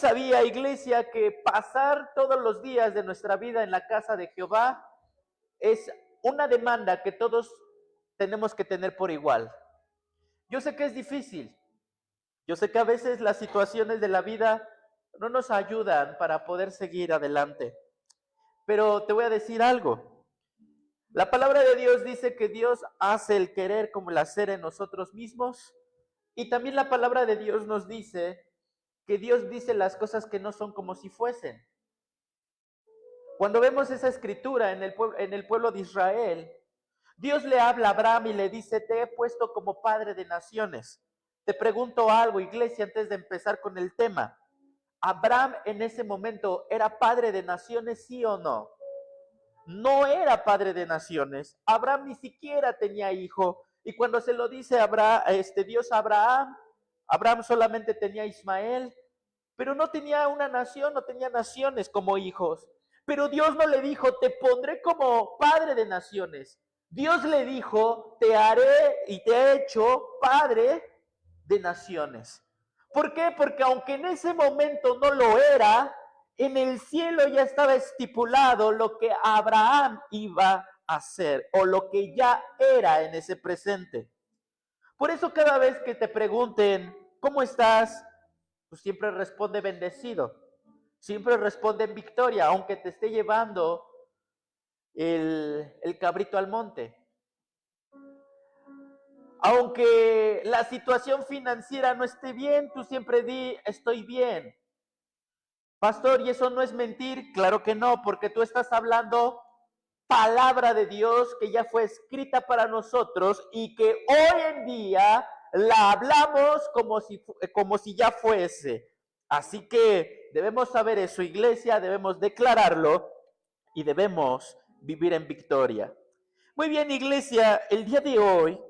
sabía, iglesia, que pasar todos los días de nuestra vida en la casa de Jehová es una demanda que todos tenemos que tener por igual? Yo sé que es difícil, yo sé que a veces las situaciones de la vida no nos ayudan para poder seguir adelante, pero te voy a decir algo. La palabra de Dios dice que Dios hace el querer como el hacer en nosotros mismos, y también la palabra de Dios nos dice que Dios dice las cosas que no son como si fuesen. Cuando vemos esa escritura en el pueblo de Israel, Dios le habla a Abraham y le dice: te he puesto como padre de naciones. Te pregunto algo, iglesia, antes de empezar con el tema. ¿Abraham en ese momento era padre de naciones, sí o no? No era padre de naciones. Abraham ni siquiera tenía hijo. Y cuando se lo dice Dios a Abraham, Abraham solamente tenía a Ismael, pero no tenía una nación, no tenía naciones como hijos. Pero Dios no le dijo: te pondré como padre de naciones. Dios le dijo: te haré y te he hecho padre de naciones. ¿Por qué? Porque aunque en ese momento no lo era, en el cielo ya estaba estipulado lo que Abraham iba a hacer, o lo que ya era en ese presente. Por eso cada vez que te pregunten: ¿cómo estás?, pues siempre responde bendecido, siempre responde en victoria, aunque te esté llevando el cabrito al monte. Aunque la situación financiera no esté bien, tú siempre di: estoy bien. Pastor, ¿y eso no es mentir? Claro que no, porque tú estás hablando palabra de Dios que ya fue escrita para nosotros y que hoy en día la hablamos como si ya fuese. Así que debemos saber eso, iglesia, debemos declararlo y debemos vivir en victoria. Muy bien, iglesia, el día de hoy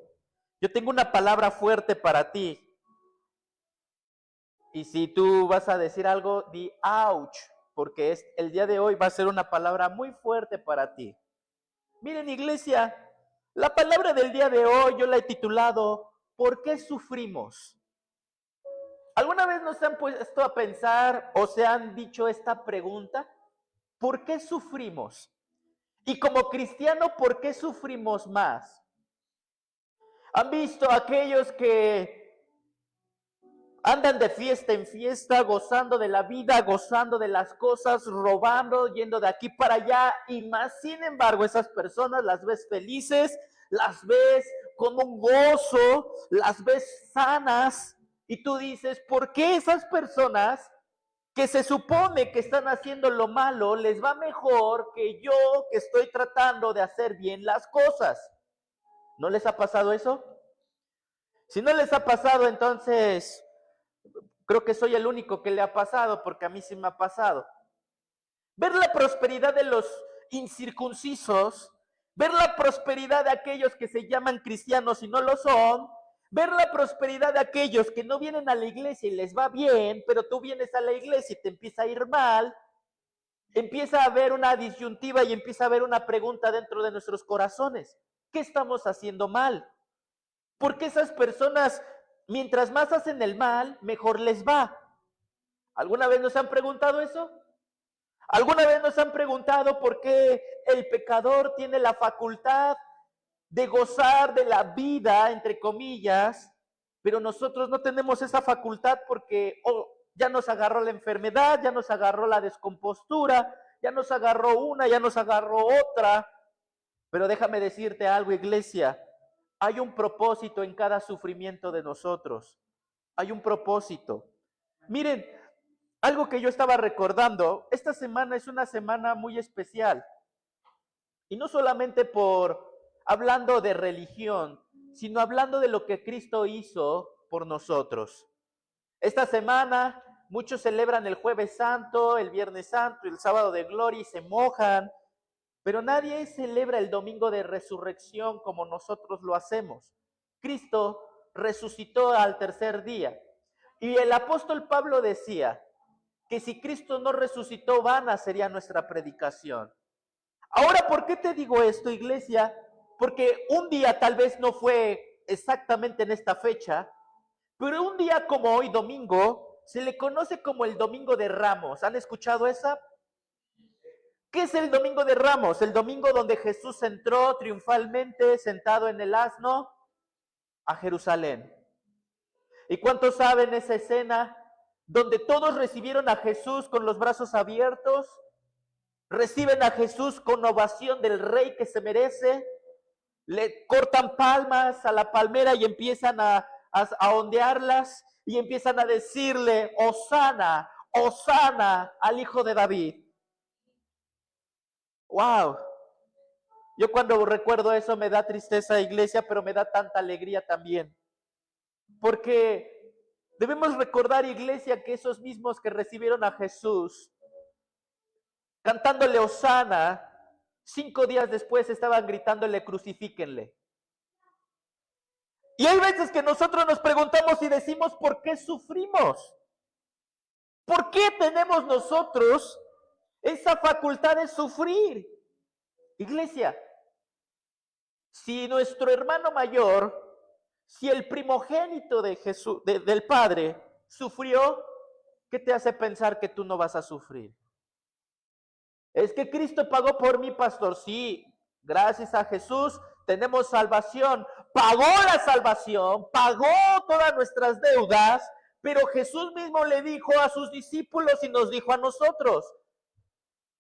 yo tengo una palabra fuerte para ti. Y si tú vas a decir algo, di ouch, porque el día de hoy va a ser una palabra muy fuerte para ti. Miren, iglesia, la palabra del día de hoy yo la he titulado: ¿por qué sufrimos? ¿Alguna vez nos han puesto a pensar o se han dicho esta pregunta? ¿Por qué sufrimos? Y como cristiano, ¿por qué sufrimos más? ¿Han visto a aquellos que andan de fiesta en fiesta, gozando de la vida, gozando de las cosas, robando, yendo de aquí para allá y más? Sin embargo, esas personas las ves felices, las ves con un gozo, las ves sanas, y tú dices: ¿por qué esas personas que se supone que están haciendo lo malo les va mejor que yo, que estoy tratando de hacer bien las cosas? ¿No les ha pasado eso? Si no les ha pasado, entonces creo que soy el único que le ha pasado, porque a mí sí me ha pasado. Ver la prosperidad de los incircuncisos, ver la prosperidad de aquellos que se llaman cristianos y no lo son, ver la prosperidad de aquellos que no vienen a la iglesia y les va bien, pero tú vienes a la iglesia y te empieza a ir mal. Empieza a haber una disyuntiva y empieza a haber una pregunta dentro de nuestros corazones: ¿qué estamos haciendo mal? Porque esas personas, mientras más hacen el mal, mejor les va. ¿Alguna vez nos han preguntado eso? ¿Alguna vez nos han preguntado por qué el pecador tiene la facultad de gozar de la vida, entre comillas, pero nosotros no tenemos esa facultad porque ya nos agarró la enfermedad, ya nos agarró la descompostura, ya nos agarró una, ya nos agarró otra? Pero déjame decirte algo, iglesia: hay un propósito en cada sufrimiento de nosotros. Hay un propósito. Miren, algo que yo estaba recordando: esta semana es una semana muy especial. Y no solamente hablando de religión, sino hablando de lo que Cristo hizo por nosotros. Esta semana muchos celebran el Jueves Santo, el Viernes Santo, el Sábado de Gloria y se mojan. Pero nadie celebra el domingo de resurrección como nosotros lo hacemos. Cristo resucitó al tercer día. Y el apóstol Pablo decía que si Cristo no resucitó, vana sería nuestra predicación. Ahora, ¿por qué te digo esto, iglesia? Porque un día, tal vez no fue exactamente en esta fecha, pero un día como hoy, domingo, se le conoce como el Domingo de Ramos. ¿Han escuchado esa? ¿Qué es el Domingo de Ramos? El domingo donde Jesús entró triunfalmente sentado en el asno a Jerusalén. ¿Y cuántos saben esa escena donde todos recibieron a Jesús con los brazos abiertos? Reciben a Jesús con ovación del rey que se merece. Le cortan palmas a la palmera y empiezan a ondearlas y empiezan a decirle, Hosana, Hosana al Hijo de David. ¡Wow! Yo cuando recuerdo eso me da tristeza, iglesia, pero me da tanta alegría también. Porque debemos recordar, iglesia, que esos mismos que recibieron a Jesús, cantándole Hosana, 5 días después estaban gritándole, crucifíquenle. Y hay veces que nosotros nos preguntamos y decimos, ¿por qué sufrimos? ¿Por qué tenemos nosotros esa facultad de sufrir? Iglesia, si nuestro hermano mayor, si el primogénito de Jesús, del Padre, sufrió, ¿qué te hace pensar que tú no vas a sufrir? Es que Cristo pagó por mí, pastor. Sí, gracias a Jesús tenemos salvación. Pagó la salvación, pagó todas nuestras deudas, pero Jesús mismo le dijo a sus discípulos y nos dijo a nosotros,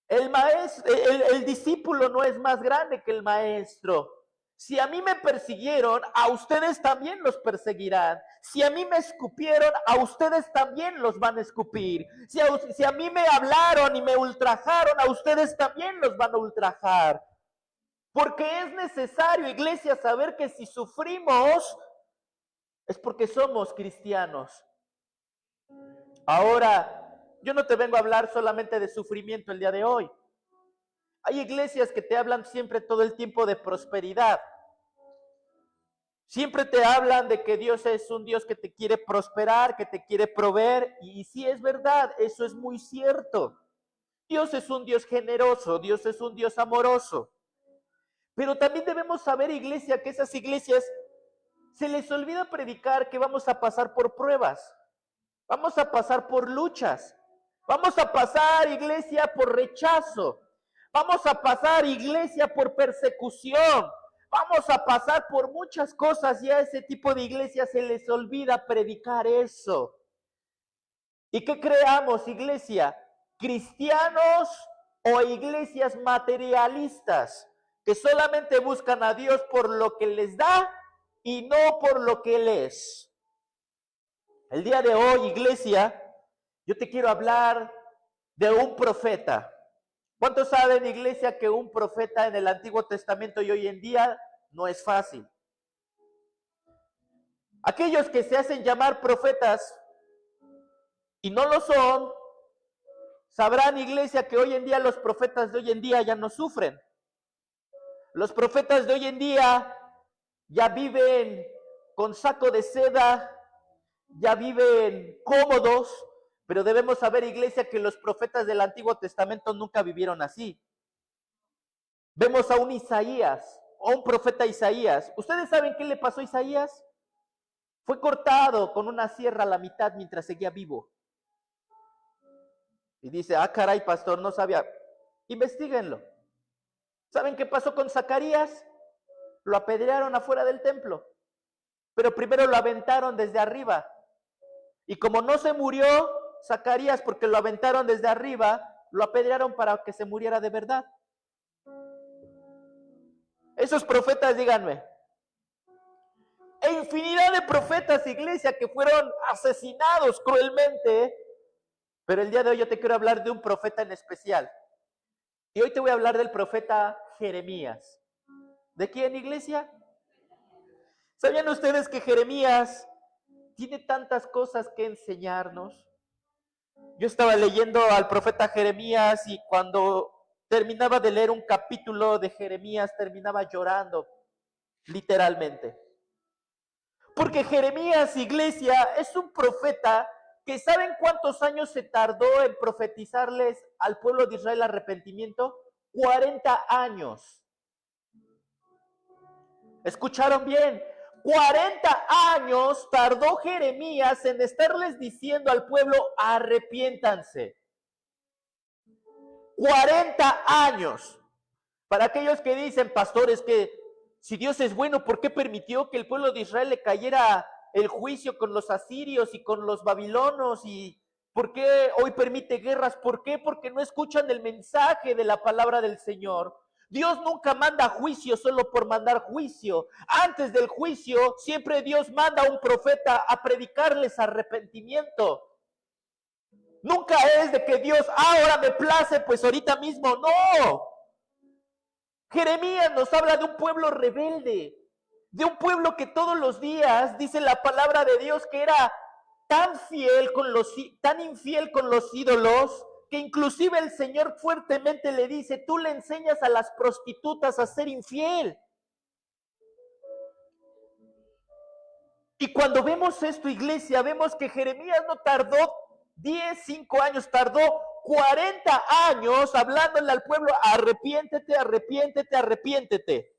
el discípulo no es más grande que el maestro. Si a mí me persiguieron, a ustedes también los perseguirán. Si a mí me escupieron, a ustedes también los van a escupir. Si a mí me hablaron y me ultrajaron, a ustedes también los van a ultrajar. Porque es necesario, iglesia, saber que si sufrimos, es porque somos cristianos. Ahora, yo no te vengo a hablar solamente de sufrimiento el día de hoy. Hay iglesias que te hablan siempre todo el tiempo de prosperidad. Siempre te hablan de que Dios es un Dios que te quiere prosperar, que te quiere proveer. Y sí es verdad, eso es muy cierto. Dios es un Dios generoso, Dios es un Dios amoroso. Pero también debemos saber, iglesia, que esas iglesias se les olvida predicar que vamos a pasar por pruebas. Vamos a pasar por luchas. Vamos a pasar, iglesia, por rechazo. Vamos a pasar, iglesia, por persecución. Vamos a pasar por muchas cosas y a ese tipo de iglesias se les olvida predicar eso. ¿Y qué creamos, iglesia? ¿Cristianos o iglesias materialistas que solamente buscan a Dios por lo que les da y no por lo que Él es? El día de hoy, iglesia, yo te quiero hablar de un profeta. ¿Cuántos saben, iglesia, que un profeta en el Antiguo Testamento y hoy en día no es fácil? Aquellos que se hacen llamar profetas y no lo son, sabrán, iglesia, que hoy en día los profetas de hoy en día ya no sufren. Los profetas de hoy en día ya viven con saco de seda, ya viven cómodos, pero debemos saber, iglesia, que los profetas del Antiguo Testamento nunca vivieron así. Vemos a un Isaías, a un profeta Isaías. ¿Ustedes saben qué le pasó a Isaías? Fue cortado con una sierra a la mitad mientras seguía vivo. Y dice, caray, pastor, no sabía. Investíguenlo. ¿Saben qué pasó con Zacarías? Lo apedrearon afuera del templo, pero primero lo aventaron desde arriba. Y como no se murió Zacarías porque lo aventaron desde arriba, lo apedrearon para que se muriera de verdad. Esos profetas, díganme. E infinidad de profetas, iglesia, que fueron asesinados cruelmente. Pero el día de hoy yo te quiero hablar de un profeta en especial. Y hoy te voy a hablar del profeta Jeremías. ¿De quién, iglesia? ¿Sabían ustedes que Jeremías tiene tantas cosas que enseñarnos? Yo estaba leyendo al profeta Jeremías y cuando terminaba de leer un capítulo de Jeremías, terminaba llorando, literalmente. Porque Jeremías, iglesia, es un profeta que ¿saben cuántos años se tardó en profetizarles al pueblo de Israel arrepentimiento? 40 años. ¿Escucharon bien? 40 años tardó Jeremías en estarles diciendo al pueblo, arrepiéntanse. 40 años. Para aquellos que dicen, pastores, que si Dios es bueno, ¿por qué permitió que el pueblo de Israel le cayera el juicio con los asirios y con los babilonos? ¿Y por qué hoy permite guerras? ¿Por qué? Porque no escuchan el mensaje de la palabra del Señor. Dios nunca manda juicio solo por mandar juicio. Antes del juicio, siempre Dios manda a un profeta a predicarles arrepentimiento. Nunca es de que Dios, ahora me place, pues ahorita mismo, no. Jeremías nos habla de un pueblo rebelde, de un pueblo que todos los días, dice la palabra de Dios, que era tan infiel con los ídolos, que inclusive el Señor fuertemente le dice, tú le enseñas a las prostitutas a ser infiel. Y cuando vemos esto, iglesia, vemos que Jeremías no tardó 5 años, tardó 40 años hablándole al pueblo, arrepiéntete, arrepiéntete, arrepiéntete.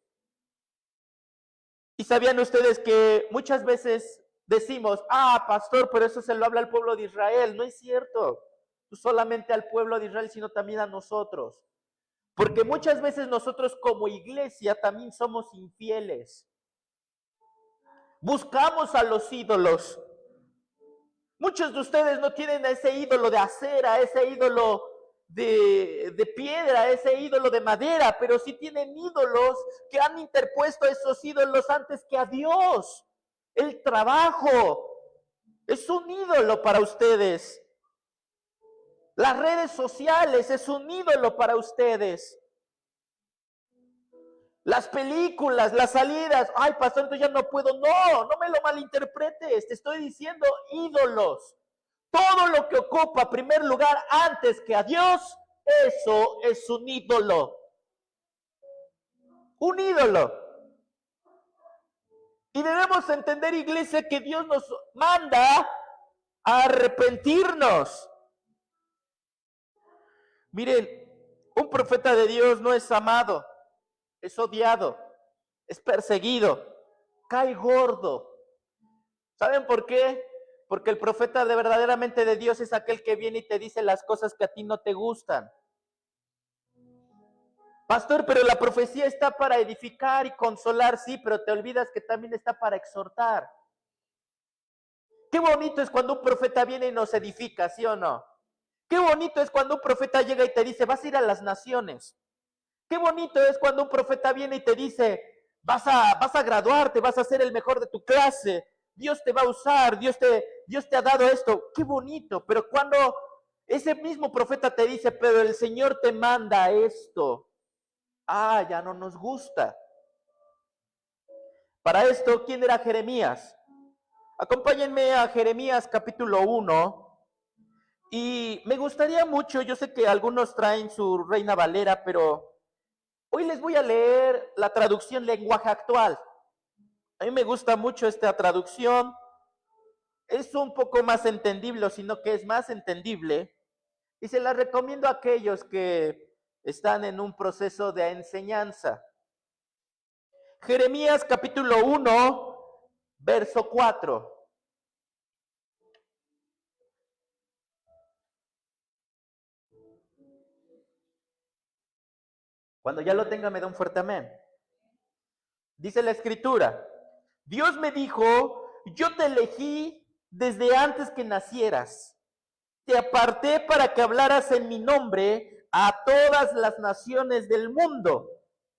Y sabían ustedes que muchas veces decimos, pastor, pero eso se lo habla al pueblo de Israel. No es cierto, no solamente al pueblo de Israel, sino también a nosotros. Porque muchas veces nosotros como iglesia también somos infieles. Buscamos a los ídolos. Muchos de ustedes no tienen a ese ídolo de acera, ese ídolo de piedra, ese ídolo de madera, pero sí tienen ídolos que han interpuesto a esos ídolos antes que a Dios. El trabajo es un ídolo para ustedes. Las redes sociales es un ídolo para ustedes. Las películas, las salidas, pastor, entonces ya no puedo. No me lo malinterpretes, te estoy diciendo ídolos. Todo lo que ocupa primer lugar antes que a Dios, eso es un ídolo. Un ídolo. Y debemos entender, iglesia, que Dios nos manda a arrepentirnos. Miren, un profeta de Dios no es amado, es odiado, es perseguido, cae gordo. ¿Saben por qué? Porque el profeta de verdaderamente de Dios es aquel que viene y te dice las cosas que a ti no te gustan. Pastor, pero la profecía está para edificar y consolar, sí, pero te olvidas que también está para exhortar. Qué bonito es cuando un profeta viene y nos edifica, ¿sí o no? Qué bonito es cuando un profeta llega y te dice, vas a ir a las naciones. Qué bonito es cuando un profeta viene y te dice, vas a graduarte, vas a ser el mejor de tu clase, Dios te va a usar, Dios te ha dado esto. Qué bonito, pero cuando ese mismo profeta te dice, pero el Señor te manda esto, ya no nos gusta. Para esto, ¿quién era Jeremías? Acompáñenme a Jeremías capítulo 1. Y me gustaría mucho, yo sé que algunos traen su Reina Valera, pero hoy les voy a leer la traducción lenguaje actual. A mí me gusta mucho esta traducción. Es un poco más entendible, sino que es más entendible. Y se la recomiendo a aquellos que están en un proceso de enseñanza. Jeremías capítulo 1, verso 4. Cuando ya lo tenga, me da un fuerte amén. Dice la escritura, Dios me dijo, yo te elegí desde antes que nacieras. Te aparté para que hablaras en mi nombre a todas las naciones del mundo.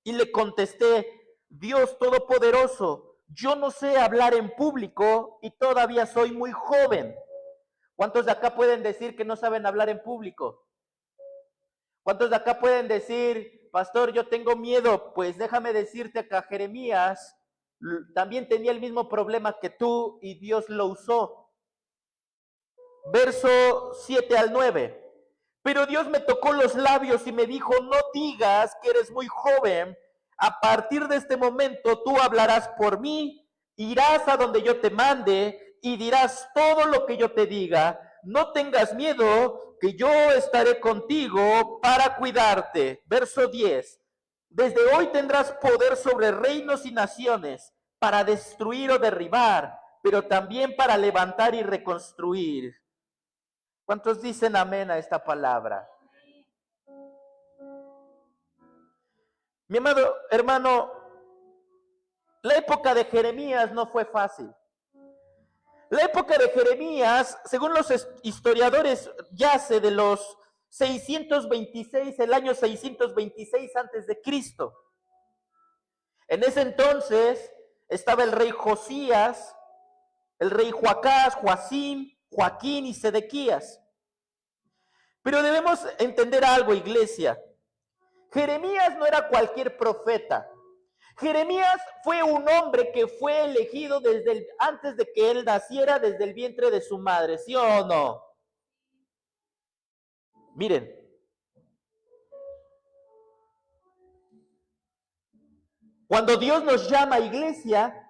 Y le contesté, Dios Todopoderoso, yo no sé hablar en público y todavía soy muy joven. ¿Cuántos de acá pueden decir que no saben hablar en público? ¿Cuántos de acá pueden decir, pastor, yo tengo miedo? Pues déjame decirte que a Jeremías también tenía el mismo problema que tú y Dios lo usó. Verso 7 al 9. Pero Dios me tocó los labios y me dijo, no digas que eres muy joven. A partir de este momento tú hablarás por mí, irás a donde yo te mande y dirás todo lo que yo te diga. No tengas miedo, que yo estaré contigo para cuidarte. Verso 10. Desde hoy tendrás poder sobre reinos y naciones, para destruir o derribar, pero también para levantar y reconstruir. ¿Cuántos dicen amén a esta palabra? Mi amado hermano, la época de Jeremías no fue fácil. La época de Jeremías, según los historiadores, yace de los 626, el año 626 antes de Cristo. En ese entonces estaba el rey Josías, el rey Joacás, Joacim, Joaquín y Sedequías. Pero debemos entender algo, iglesia. Jeremías no era cualquier profeta. Jeremías fue un hombre que fue elegido antes de que él naciera, desde el vientre de su madre, ¿sí o no? Miren, cuando Dios nos llama, iglesia,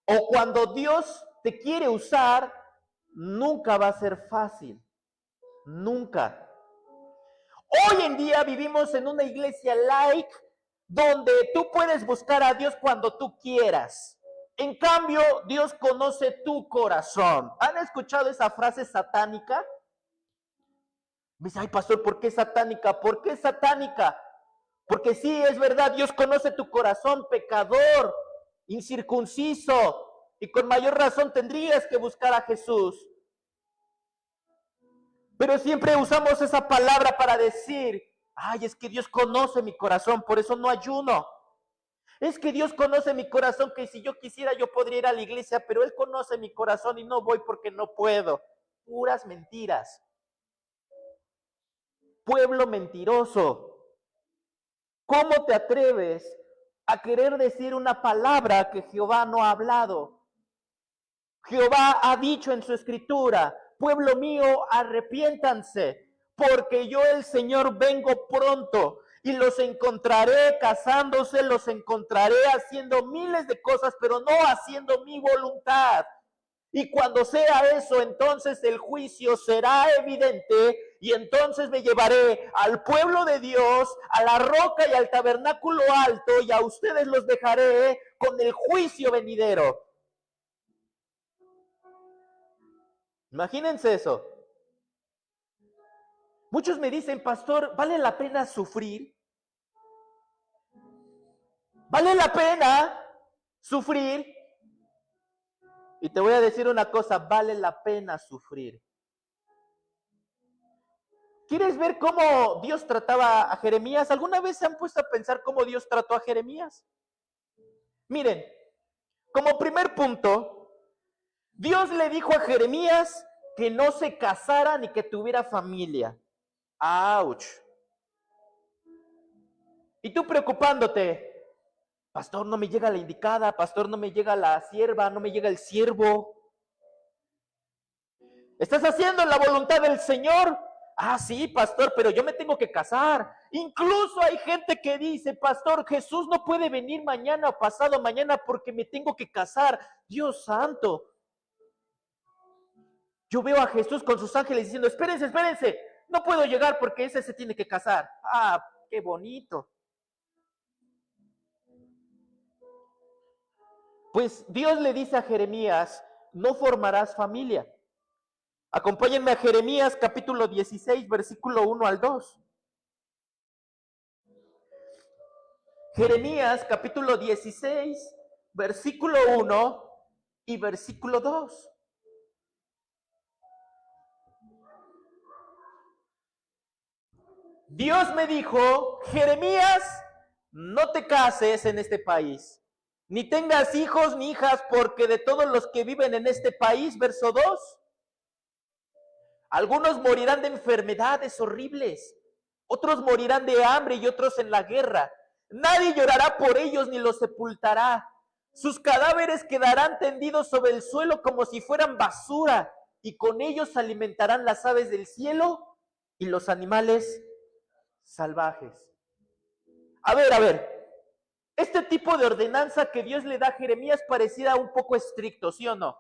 o cuando Dios te quiere usar, nunca va a ser fácil, nunca. Hoy en día vivimos en una iglesia laica donde tú puedes buscar a Dios cuando tú quieras. En cambio, Dios conoce tu corazón. ¿Han escuchado esa frase satánica? Me dice, ay, pastor, ¿por qué satánica? ¿Por qué satánica? Porque sí, es verdad, Dios conoce tu corazón, pecador, incircunciso, y con mayor razón tendrías que buscar a Jesús. Pero siempre usamos esa palabra para decir, ay, es que Dios conoce mi corazón, por eso no ayuno. Es que Dios conoce mi corazón, que si yo quisiera yo podría ir a la iglesia, pero Él conoce mi corazón y no voy porque no puedo. Puras mentiras. Pueblo mentiroso. ¿Cómo te atreves a querer decir una palabra que Jehová no ha hablado? Jehová ha dicho en su escritura, pueblo mío, arrepiéntanse, porque yo el Señor vengo pronto y los encontraré casándose, los encontraré haciendo miles de cosas, pero no haciendo mi voluntad. Y cuando sea eso, entonces el juicio será evidente y entonces me llevaré al pueblo de Dios, a la roca y al tabernáculo alto y a ustedes los dejaré con el juicio venidero. Imagínense eso. Muchos me dicen, pastor, ¿vale la pena sufrir? ¿Vale la pena sufrir? Y te voy a decir una cosa, vale la pena sufrir. ¿Quieres ver cómo Dios trataba a Jeremías? ¿Alguna vez se han puesto a pensar cómo Dios trató a Jeremías? Miren, como primer punto, Dios le dijo a Jeremías que no se casara ni que tuviera familia. ¡Auch! Y tú preocupándote, pastor, no me llega la indicada, pastor, no me llega la sierva, no me llega el siervo. ¿Estás haciendo la voluntad del Señor? Ah, sí, pastor, pero yo me tengo que casar. Incluso hay gente que dice, pastor, Jesús no puede venir mañana o pasado mañana porque me tengo que casar. Dios santo. Yo veo a Jesús con sus ángeles diciendo, espérense, espérense, no puedo llegar porque ese se tiene que casar. Ah, qué bonito. Pues Dios le dice a Jeremías, no formarás familia. Acompáñenme a Jeremías capítulo 16, versículo 1 al 2. Jeremías capítulo 16, versículo 1 y versículo 2. Dios me dijo, Jeremías, no te cases en este país, ni tengas hijos ni hijas, porque de todos los que viven en este país, verso 2, algunos morirán de enfermedades horribles, otros morirán de hambre y otros en la guerra. Nadie llorará por ellos ni los sepultará. Sus cadáveres quedarán tendidos sobre el suelo como si fueran basura, y con ellos se alimentarán las aves del cielo y los animales salvajes. A ver, este tipo de ordenanza que Dios le da a Jeremías parecía un poco estricto, ¿sí o no?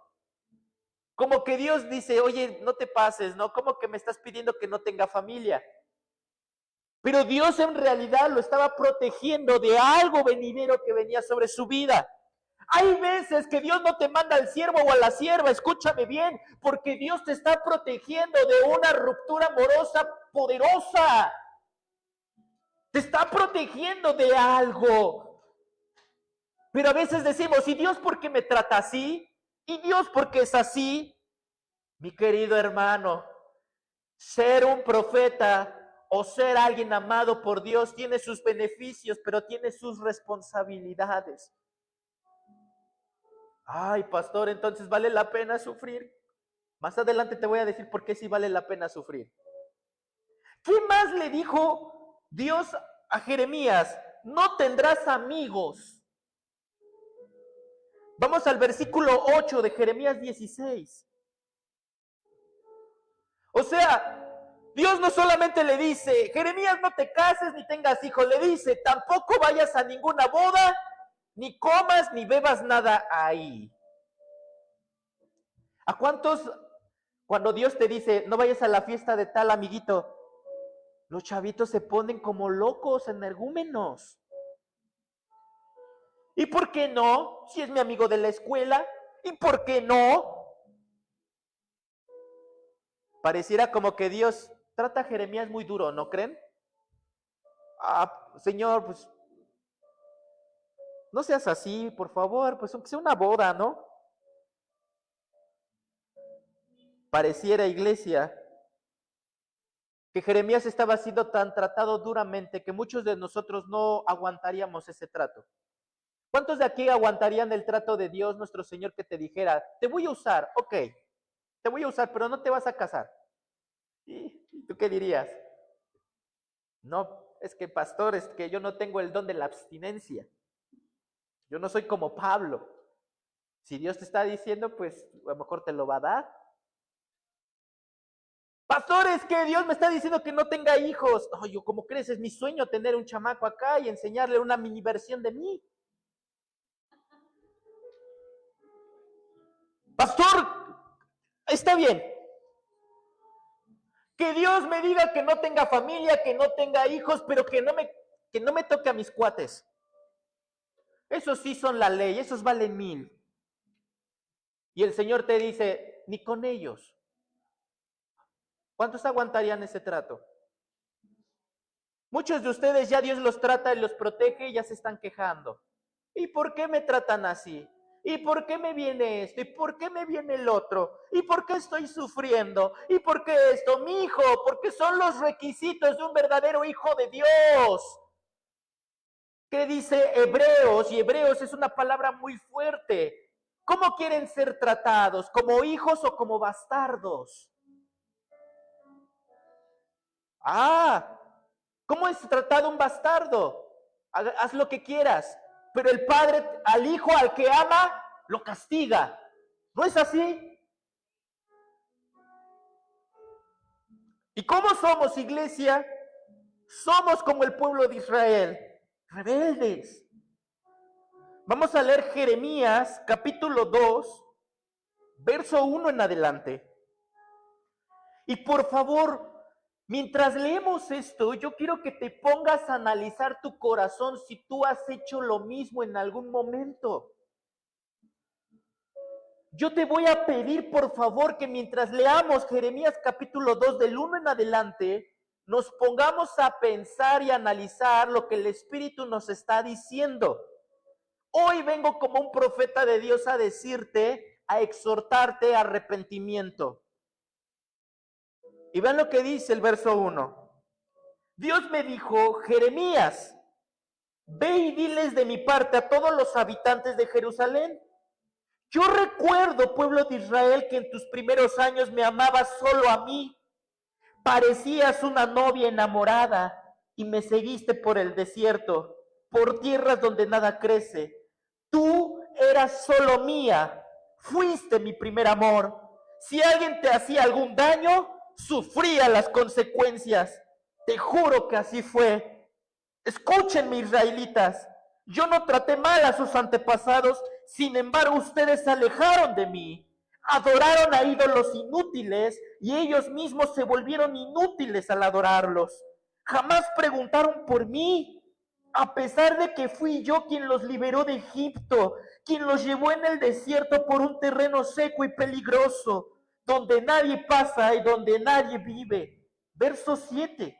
Como que Dios dice, oye, no te pases, ¿no? Como que me estás pidiendo que no tenga familia. Pero Dios en realidad lo estaba protegiendo de algo venidero que venía sobre su vida. Hay veces que Dios no te manda al siervo o a la sierva, escúchame bien, porque Dios te está protegiendo de una ruptura amorosa poderosa. Te está protegiendo de algo. Pero a veces decimos, ¿y Dios por qué me trata así? ¿Y Dios por qué es así? Mi querido hermano, ser un profeta o ser alguien amado por Dios tiene sus beneficios, pero tiene sus responsabilidades. Ay, pastor, entonces vale la pena sufrir. Más adelante te voy a decir por qué sí vale la pena sufrir. ¿Qué más le dijo Dios a Jeremías? No tendrás amigos. Vamos al versículo 8 de Jeremías 16. O sea, Dios no solamente le dice, Jeremías, no te cases ni tengas hijos, le dice, tampoco vayas a ninguna boda, ni comas ni bebas nada ahí. ¿A cuántos, cuando Dios te dice, no vayas a la fiesta de tal amiguito, los chavitos se ponen como locos, energúmenos? ¿Y por qué no? Si es mi amigo de la escuela, ¿y por qué no? Pareciera como que Dios trata a Jeremías muy duro, ¿no creen? Señor, pues no seas así, por favor, pues aunque sea una boda, ¿no? Pareciera, iglesia, que Jeremías estaba siendo tan tratado duramente que muchos de nosotros no aguantaríamos ese trato. ¿Cuántos de aquí aguantarían el trato de Dios, nuestro Señor, que te dijera, te voy a usar, ok, te voy a usar, pero no te vas a casar? ¿Y tú qué dirías? No, es que pastor, es que yo no tengo el don de la abstinencia. Yo no soy como Pablo. Si Dios te está diciendo, pues a lo mejor te lo va a dar. Pastor, es que Dios me está diciendo que no tenga hijos. Oh, yo, ¿cómo crees? Es mi sueño tener un chamaco acá y enseñarle una mini versión de mí. Pastor, está bien. Que Dios me diga que no tenga familia, que no tenga hijos, pero que no me toque a mis cuates. Esos sí son la ley, esos valen 1000. Y el Señor te dice, ni con ellos. ¿Cuántos aguantarían ese trato? Muchos de ustedes ya Dios los trata y los protege y ya se están quejando. ¿Y por qué me tratan así? ¿Y por qué me viene esto? ¿Y por qué me viene el otro? ¿Y por qué estoy sufriendo? ¿Y por qué esto? Mi hijo, porque son los requisitos de un verdadero hijo de Dios. ¿Qué dice Hebreos? Y Hebreos es una palabra muy fuerte. ¿Cómo quieren ser tratados? ¿Como hijos o como bastardos? ¿Cómo es tratado un bastardo? Haz lo que quieras, pero el padre al hijo al que ama lo castiga. ¿No es así? ¿Y cómo somos, iglesia? Somos como el pueblo de Israel, rebeldes. Vamos a leer Jeremías capítulo 2, verso 1 en adelante. Y por favor, mientras leemos esto, yo quiero que te pongas a analizar tu corazón si tú has hecho lo mismo en algún momento. Yo te voy a pedir, por favor, que mientras leamos Jeremías capítulo 2, del 1 en adelante, nos pongamos a pensar y analizar lo que el Espíritu nos está diciendo. Hoy vengo como un profeta de Dios a decirte, a exhortarte a arrepentimiento. Y vean lo que dice el verso 1. Dios me dijo, Jeremías, ve y diles de mi parte a todos los habitantes de Jerusalén. Yo recuerdo, pueblo de Israel, que en tus primeros años me amabas solo a mí. Parecías una novia enamorada y me seguiste por el desierto, por tierras donde nada crece. Tú eras solo mía, fuiste mi primer amor. Si alguien te hacía algún daño, sufría las consecuencias. Te juro que así fue. Escúchenme, israelitas. Yo no traté mal a sus antepasados, sin embargo ustedes se alejaron de mí. Adoraron a ídolos inútiles y ellos mismos se volvieron inútiles al adorarlos. Jamás preguntaron por mí, a pesar de que fui yo quien los liberó de Egipto, quien los llevó en el desierto por un terreno seco y peligroso, donde nadie pasa y donde nadie vive. Verso 7.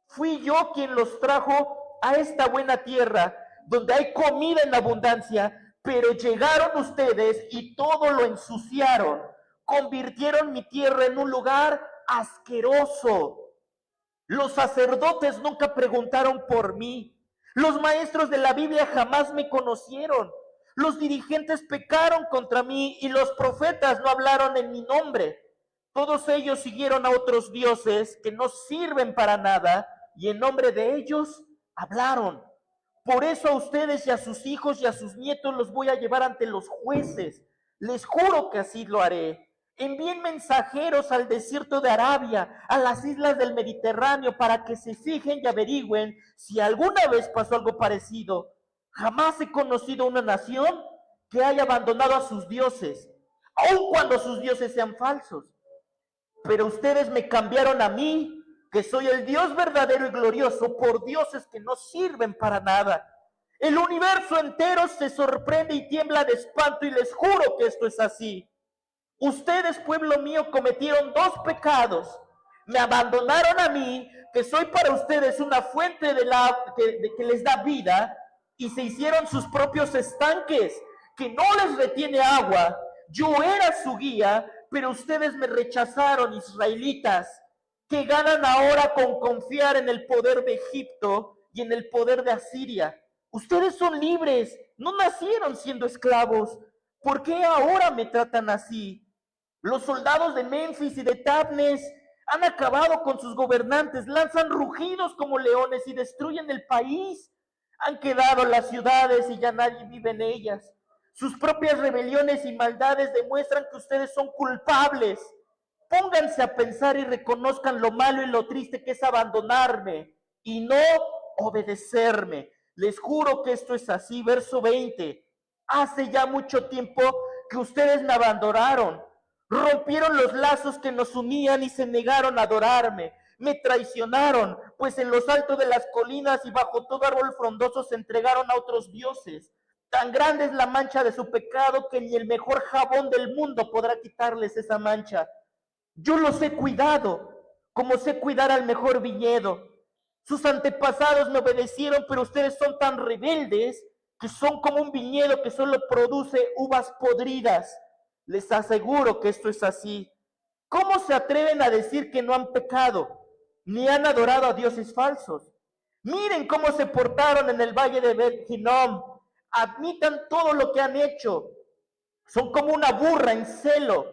Fui yo quien los trajo a esta buena tierra, donde hay comida en abundancia, pero llegaron ustedes y todo lo ensuciaron. Convirtieron mi tierra en un lugar asqueroso. Los sacerdotes nunca preguntaron por mí. Los maestros de la Biblia jamás me conocieron. Los dirigentes pecaron contra mí y los profetas no hablaron en mi nombre. Todos ellos siguieron a otros dioses que no sirven para nada y en nombre de ellos hablaron. Por eso a ustedes y a sus hijos y a sus nietos los voy a llevar ante los jueces. Les juro que así lo haré. Envíen mensajeros al desierto de Arabia, a las islas del Mediterráneo, para que se fijen y averigüen si alguna vez pasó algo parecido. Jamás he conocido una nación que haya abandonado a sus dioses, aun cuando sus dioses sean falsos. Pero ustedes me cambiaron a mí, que soy el Dios verdadero y glorioso, por dioses que no sirven para nada. El universo entero se sorprende y tiembla de espanto, y les juro que esto es así. Ustedes, pueblo mío, cometieron dos pecados. Me abandonaron a mí, que soy para ustedes una fuente que les da vida, y se hicieron sus propios estanques, que no les retiene agua. Yo era su guía, pero ustedes me rechazaron, israelitas. ¿Qué ganan ahora con confiar en el poder de Egipto y en el poder de Asiria? Ustedes son libres, no nacieron siendo esclavos. ¿Por qué ahora me tratan así? Los soldados de Memphis y de Tabnes han acabado con sus gobernantes, lanzan rugidos como leones y destruyen el país. Han quedado las ciudades y ya nadie vive en ellas. Sus propias rebeliones y maldades demuestran que ustedes son culpables. Pónganse a pensar y reconozcan lo malo y lo triste que es abandonarme y no obedecerme. Les juro que esto es así. Verso 20. Hace ya mucho tiempo que ustedes me abandonaron. Rompieron los lazos que nos unían y se negaron a adorarme. Me traicionaron, pues en los altos de las colinas y bajo todo árbol frondoso se entregaron a otros dioses. Tan grande es la mancha de su pecado que ni el mejor jabón del mundo podrá quitarles esa mancha. Yo los he cuidado, como sé cuidar al mejor viñedo. Sus antepasados me obedecieron, pero ustedes son tan rebeldes que son como un viñedo que solo produce uvas podridas. Les aseguro que esto es así. ¿Cómo se atreven a decir que no han pecado, ni han adorado a dioses falsos? Miren cómo se portaron en el valle de Bet-Hinnom. Admitan todo lo que han hecho. Son como una burra en celo.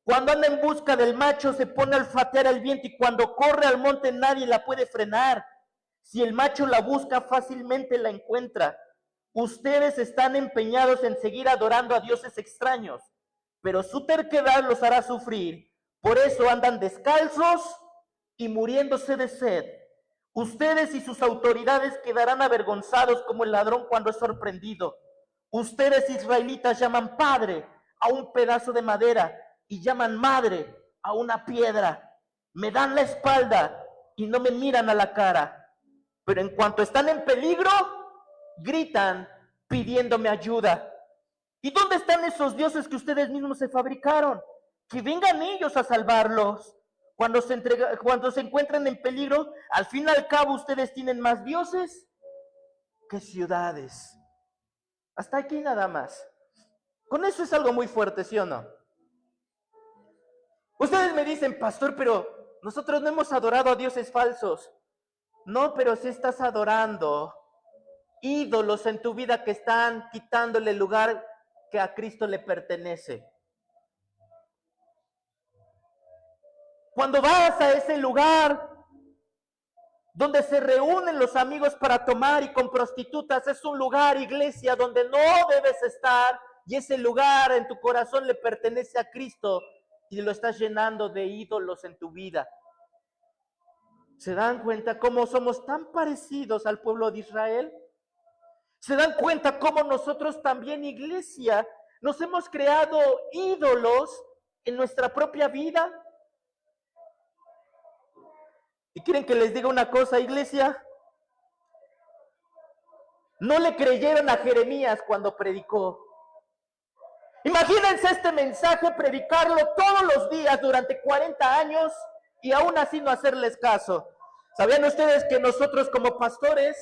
Cuando anda en busca del macho se pone a olfatear el viento y cuando corre al monte nadie la puede frenar. Si el macho la busca fácilmente la encuentra. Ustedes están empeñados en seguir adorando a dioses extraños, pero su terquedad los hará sufrir. Por eso andan descalzos y muriéndose de sed. Ustedes y sus autoridades quedarán avergonzados como el ladrón cuando es sorprendido. Ustedes, israelitas, llaman padre a un pedazo de madera y llaman madre a una piedra. Me dan la espalda y no me miran a la cara. Pero en cuanto están en peligro, gritan pidiéndome ayuda. ¿Y dónde están esos dioses que ustedes mismos se fabricaron? Que vengan ellos a salvarlos. Cuando se encuentran en peligro, al fin y al cabo ustedes tienen más dioses que ciudades. Hasta aquí nada más. Con eso es algo muy fuerte, ¿sí o no? Ustedes me dicen, pastor, pero nosotros no hemos adorado a dioses falsos. No, pero si estás adorando ídolos en tu vida que están quitándole el lugar que a Cristo le pertenece. Cuando vas a ese lugar donde se reúnen los amigos para tomar y con prostitutas, es un lugar, iglesia, donde no debes estar, y ese lugar en tu corazón le pertenece a Cristo y lo estás llenando de ídolos en tu vida. ¿Se dan cuenta cómo somos tan parecidos al pueblo de Israel? ¿Se dan cuenta cómo nosotros también, iglesia, nos hemos creado ídolos en nuestra propia vida? ¿Y quieren que les diga una cosa, iglesia? No le creyeron a Jeremías cuando predicó. Imagínense este mensaje, predicarlo todos los días durante 40 años y aún así no hacerles caso. ¿Sabían ustedes que nosotros como pastores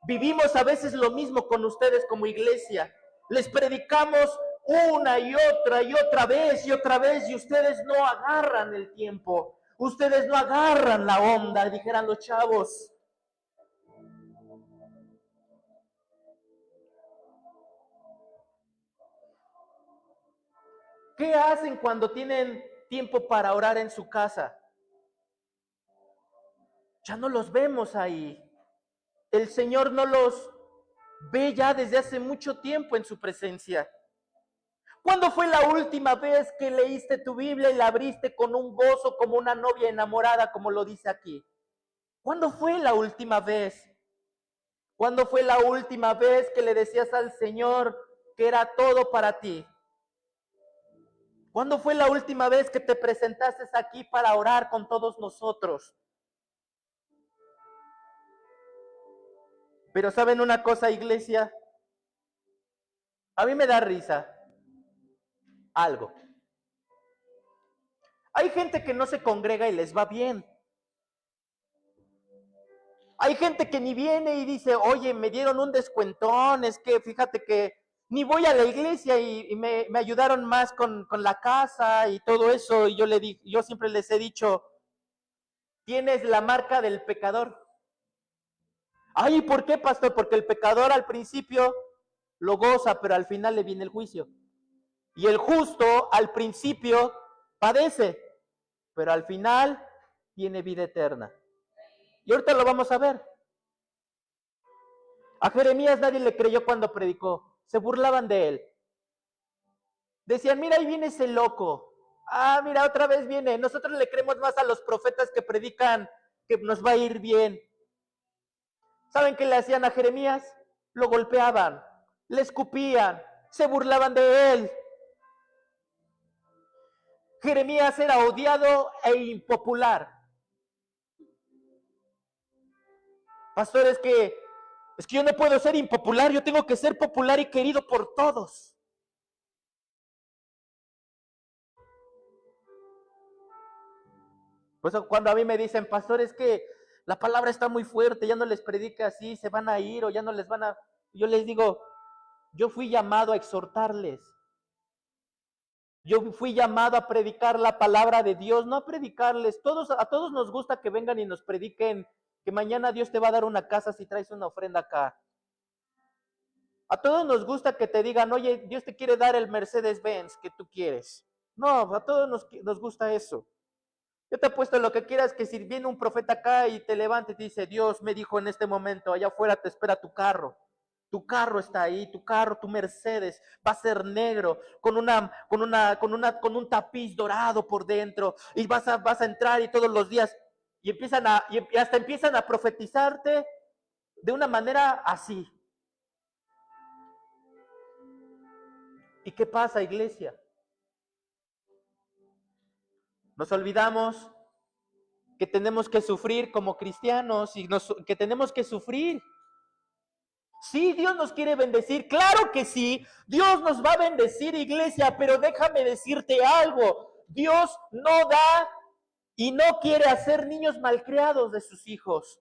vivimos a veces lo mismo con ustedes como iglesia? Les predicamos una y otra vez y ustedes no agarran el tiempo. Ustedes no agarran la onda, dijeran los chavos. ¿Qué hacen cuando tienen tiempo para orar en su casa? Ya no los vemos ahí. El Señor no los ve ya desde hace mucho tiempo en su presencia. ¿Cuándo fue la última vez que leíste tu Biblia y la abriste con un gozo como una novia enamorada, como lo dice aquí? ¿Cuándo fue la última vez? ¿Cuándo fue la última vez que le decías al Señor que era todo para ti? ¿Cuándo fue la última vez que te presentaste aquí para orar con todos nosotros? Pero ¿saben una cosa, iglesia? A mí me da risa algo. Hay gente que no se congrega y les va bien. Hay gente que ni viene y dice, oye, me dieron un descuentón, es que fíjate que ni voy a la iglesia y me ayudaron más con la casa y todo eso. Y yo siempre les he dicho, tienes la marca del pecador. Ay, ¿por qué, pastor? Porque el pecador al principio lo goza, pero al final le viene el juicio. Y el justo al principio padece, pero al final tiene vida eterna. Y ahorita lo vamos a ver. A Jeremías nadie le creyó cuando predicó. Se burlaban de él. Decían, mira, ahí viene ese loco. Ah, mira, otra vez viene. Nosotros le creemos más a los profetas que predican que nos va a ir bien. ¿Saben qué le hacían a Jeremías? Lo golpeaban, le escupían, se burlaban de él. Jeremías era odiado e impopular. Pastor, es que yo no puedo ser impopular, yo tengo que ser popular y querido por todos. Pues cuando a mí me dicen, pastor, es que la palabra está muy fuerte, ya no les predica así, se van a ir o ya no les van a... Yo les digo, yo fui llamado a exhortarles. Yo fui llamado a predicar la palabra de Dios, no a predicarles. A todos nos gusta que vengan y nos prediquen que mañana Dios te va a dar una casa si traes una ofrenda acá. A todos nos gusta que te digan, oye, Dios te quiere dar el Mercedes-Benz que tú quieres. No, a todos nos gusta eso. Yo te apuesto lo que quieras, que si viene un profeta acá y te levanta y te dice, Dios me dijo en este momento, allá afuera te espera tu carro. Tu carro está ahí, tu carro, tu Mercedes, va a ser negro, con un tapiz dorado por dentro, y vas a entrar y todos los días, y hasta empiezan a profetizarte de una manera así. ¿Y qué pasa, iglesia? Nos olvidamos que tenemos que sufrir como cristianos y que tenemos que sufrir. Sí, Dios nos quiere bendecir, claro que sí, Dios nos va a bendecir, iglesia, pero déjame decirte algo, Dios no da y no quiere hacer niños malcriados de sus hijos.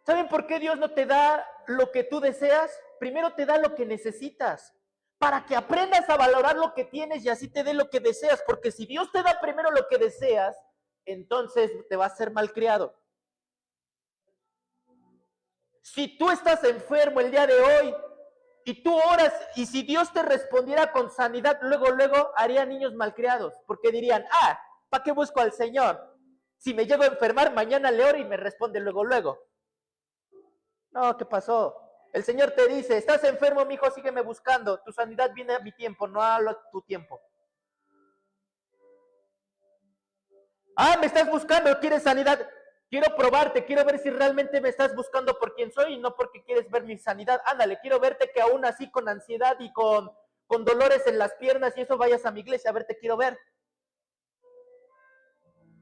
¿Saben por qué Dios no te da lo que tú deseas? Primero te da lo que necesitas, para que aprendas a valorar lo que tienes y así te dé lo que deseas, porque si Dios te da primero lo que deseas, entonces te va a ser malcriado. Si tú estás enfermo el día de hoy y tú oras y si Dios te respondiera con sanidad, luego haría niños malcriados, porque dirían, ¿para qué busco al Señor? Si me llego a enfermar, mañana le oro y me responde luego. No, ¿qué pasó? El Señor te dice, estás enfermo, mi hijo, sígueme buscando. Tu sanidad viene a mi tiempo, no a tu tiempo. Me estás buscando, quieres sanidad. Quiero probarte, quiero ver si realmente me estás buscando por quién soy y no porque quieres ver mi sanidad. Ándale, quiero verte que aún así con ansiedad y con dolores en las piernas y eso vayas a mi iglesia, a ver, te quiero ver.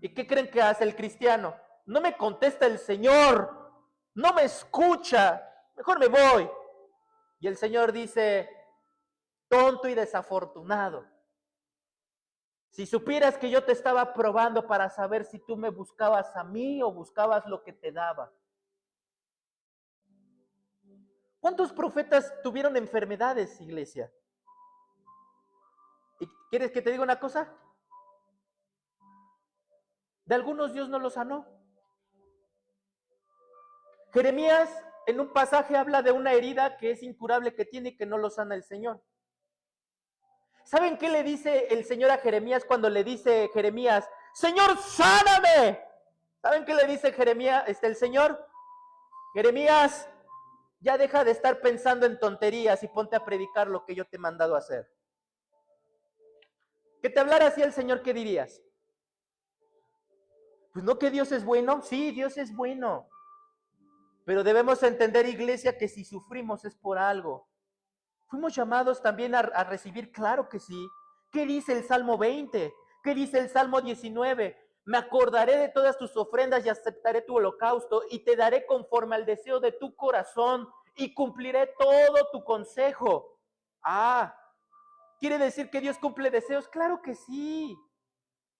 ¿Y qué creen que hace el cristiano? No me contesta el Señor, no me escucha, mejor me voy. Y el Señor dice, tonto y desafortunado. Si supieras que yo te estaba probando para saber si tú me buscabas a mí o buscabas lo que te daba. ¿Cuántos profetas tuvieron enfermedades, iglesia? ¿Y quieres que te diga una cosa? De algunos Dios no los sanó. Jeremías en un pasaje habla de una herida que es incurable que tiene y que no lo sana el Señor. ¿Saben qué le dice el Señor a Jeremías cuando le dice Jeremías, Señor, sáname? ¿Saben qué le dice Jeremías, el Señor? Jeremías, ya deja de estar pensando en tonterías y ponte a predicar lo que yo te he mandado a hacer. Que te hablara así el Señor, ¿qué dirías? Pues no, que Dios es bueno. Sí, Dios es bueno. Pero debemos entender, iglesia, que si sufrimos es por algo. Fuimos llamados también a recibir, claro que sí. ¿Qué dice el Salmo 20? ¿Qué dice el Salmo 19? Me acordaré de todas tus ofrendas y aceptaré tu holocausto y te daré conforme al deseo de tu corazón y cumpliré todo tu consejo. ¿Quiere decir que Dios cumple deseos? Claro que sí.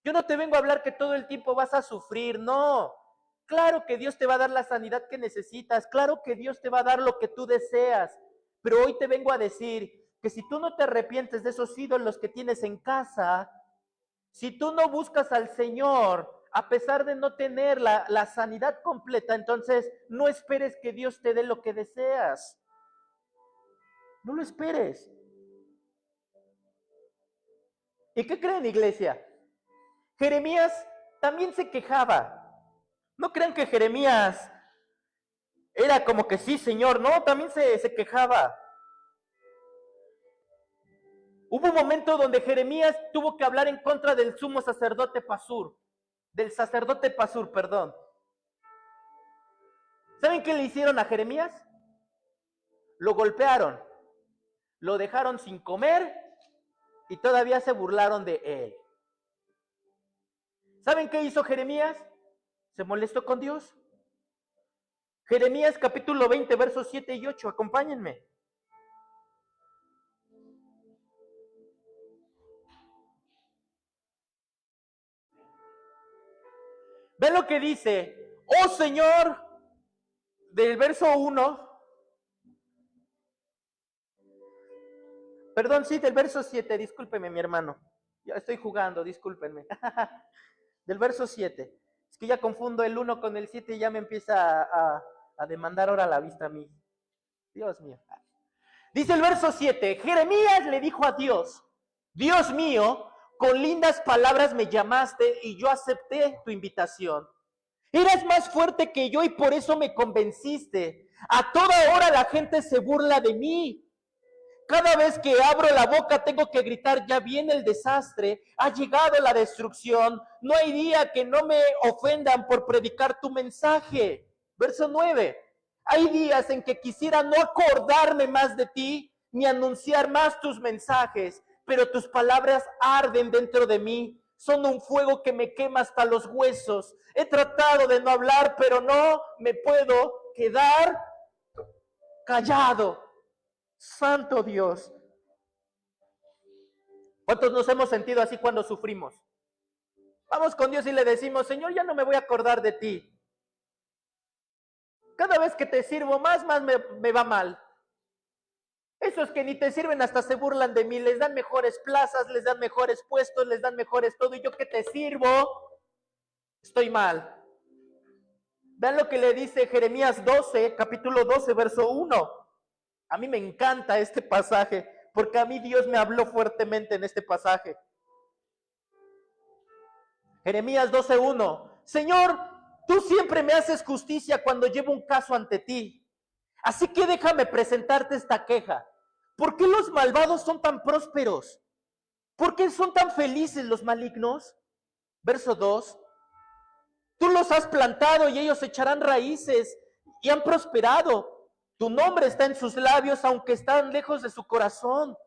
Yo no te vengo a hablar que todo el tiempo vas a sufrir, no. Claro que Dios te va a dar la sanidad que necesitas, claro que Dios te va a dar lo que tú deseas, pero hoy te vengo a decir que si tú no te arrepientes de esos ídolos que tienes en casa, si tú no buscas al Señor, a pesar de no tener la sanidad completa, entonces no esperes que Dios te dé lo que deseas. No lo esperes. ¿Y qué creen, iglesia? Jeremías también se quejaba. No crean que Jeremías era como que sí, Señor, no, también se quejaba. Hubo un momento donde Jeremías tuvo que hablar en contra del sumo sacerdote Pasur, del sacerdote Pasur, perdón. ¿Saben qué le hicieron a Jeremías? Lo golpearon, lo dejaron sin comer y todavía se burlaron de él. ¿Saben qué hizo Jeremías? Se molestó con Dios. Jeremías capítulo 20, versos 7 y 8, acompáñenme. Ve lo que dice, oh Señor, del verso 1, perdón, sí, del verso 7, discúlpeme mi hermano, ya estoy jugando, discúlpenme, del verso 7, es que ya confundo el 1 con el 7 y ya me empieza a demandar ahora la vista a mí, Dios mío. Dice el verso 7, Jeremías le dijo a Dios, Dios mío, con lindas palabras me llamaste y yo acepté tu invitación. Eras más fuerte que yo y por eso me convenciste. A toda hora la gente se burla de mí. Cada vez que abro la boca tengo que gritar, ya viene el desastre, ha llegado la destrucción. No hay día que no me ofendan por predicar tu mensaje. Verso 9. Hay días en que quisiera no acordarme más de ti, ni anunciar más tus mensajes, pero tus palabras arden dentro de mí. Son un fuego que me quema hasta los huesos. He tratado de no hablar, pero no me puedo quedar callado. Santo Dios. ¿Cuántos nos hemos sentido así cuando sufrimos? Vamos con Dios y le decimos, Señor, ya no me voy a acordar de ti. Cada vez que te sirvo más me va mal. Esos que ni te sirven hasta se burlan de mí, les dan mejores plazas, les dan mejores puestos, les dan mejores todo, y yo que te sirvo, estoy mal. Vean lo que le dice Jeremías 12, capítulo 12, verso 1. A mí me encanta este pasaje, porque a mí Dios me habló fuertemente en este pasaje. Jeremías 12:1. Señor, tú siempre me haces justicia cuando llevo un caso ante ti. Así que déjame presentarte esta queja. ¿Por qué los malvados son tan prósperos? ¿Por qué son tan felices los malignos? Verso 2. Tú los has plantado y ellos echarán raíces y han prosperado. Tu nombre está en sus labios, aunque están lejos de su corazón.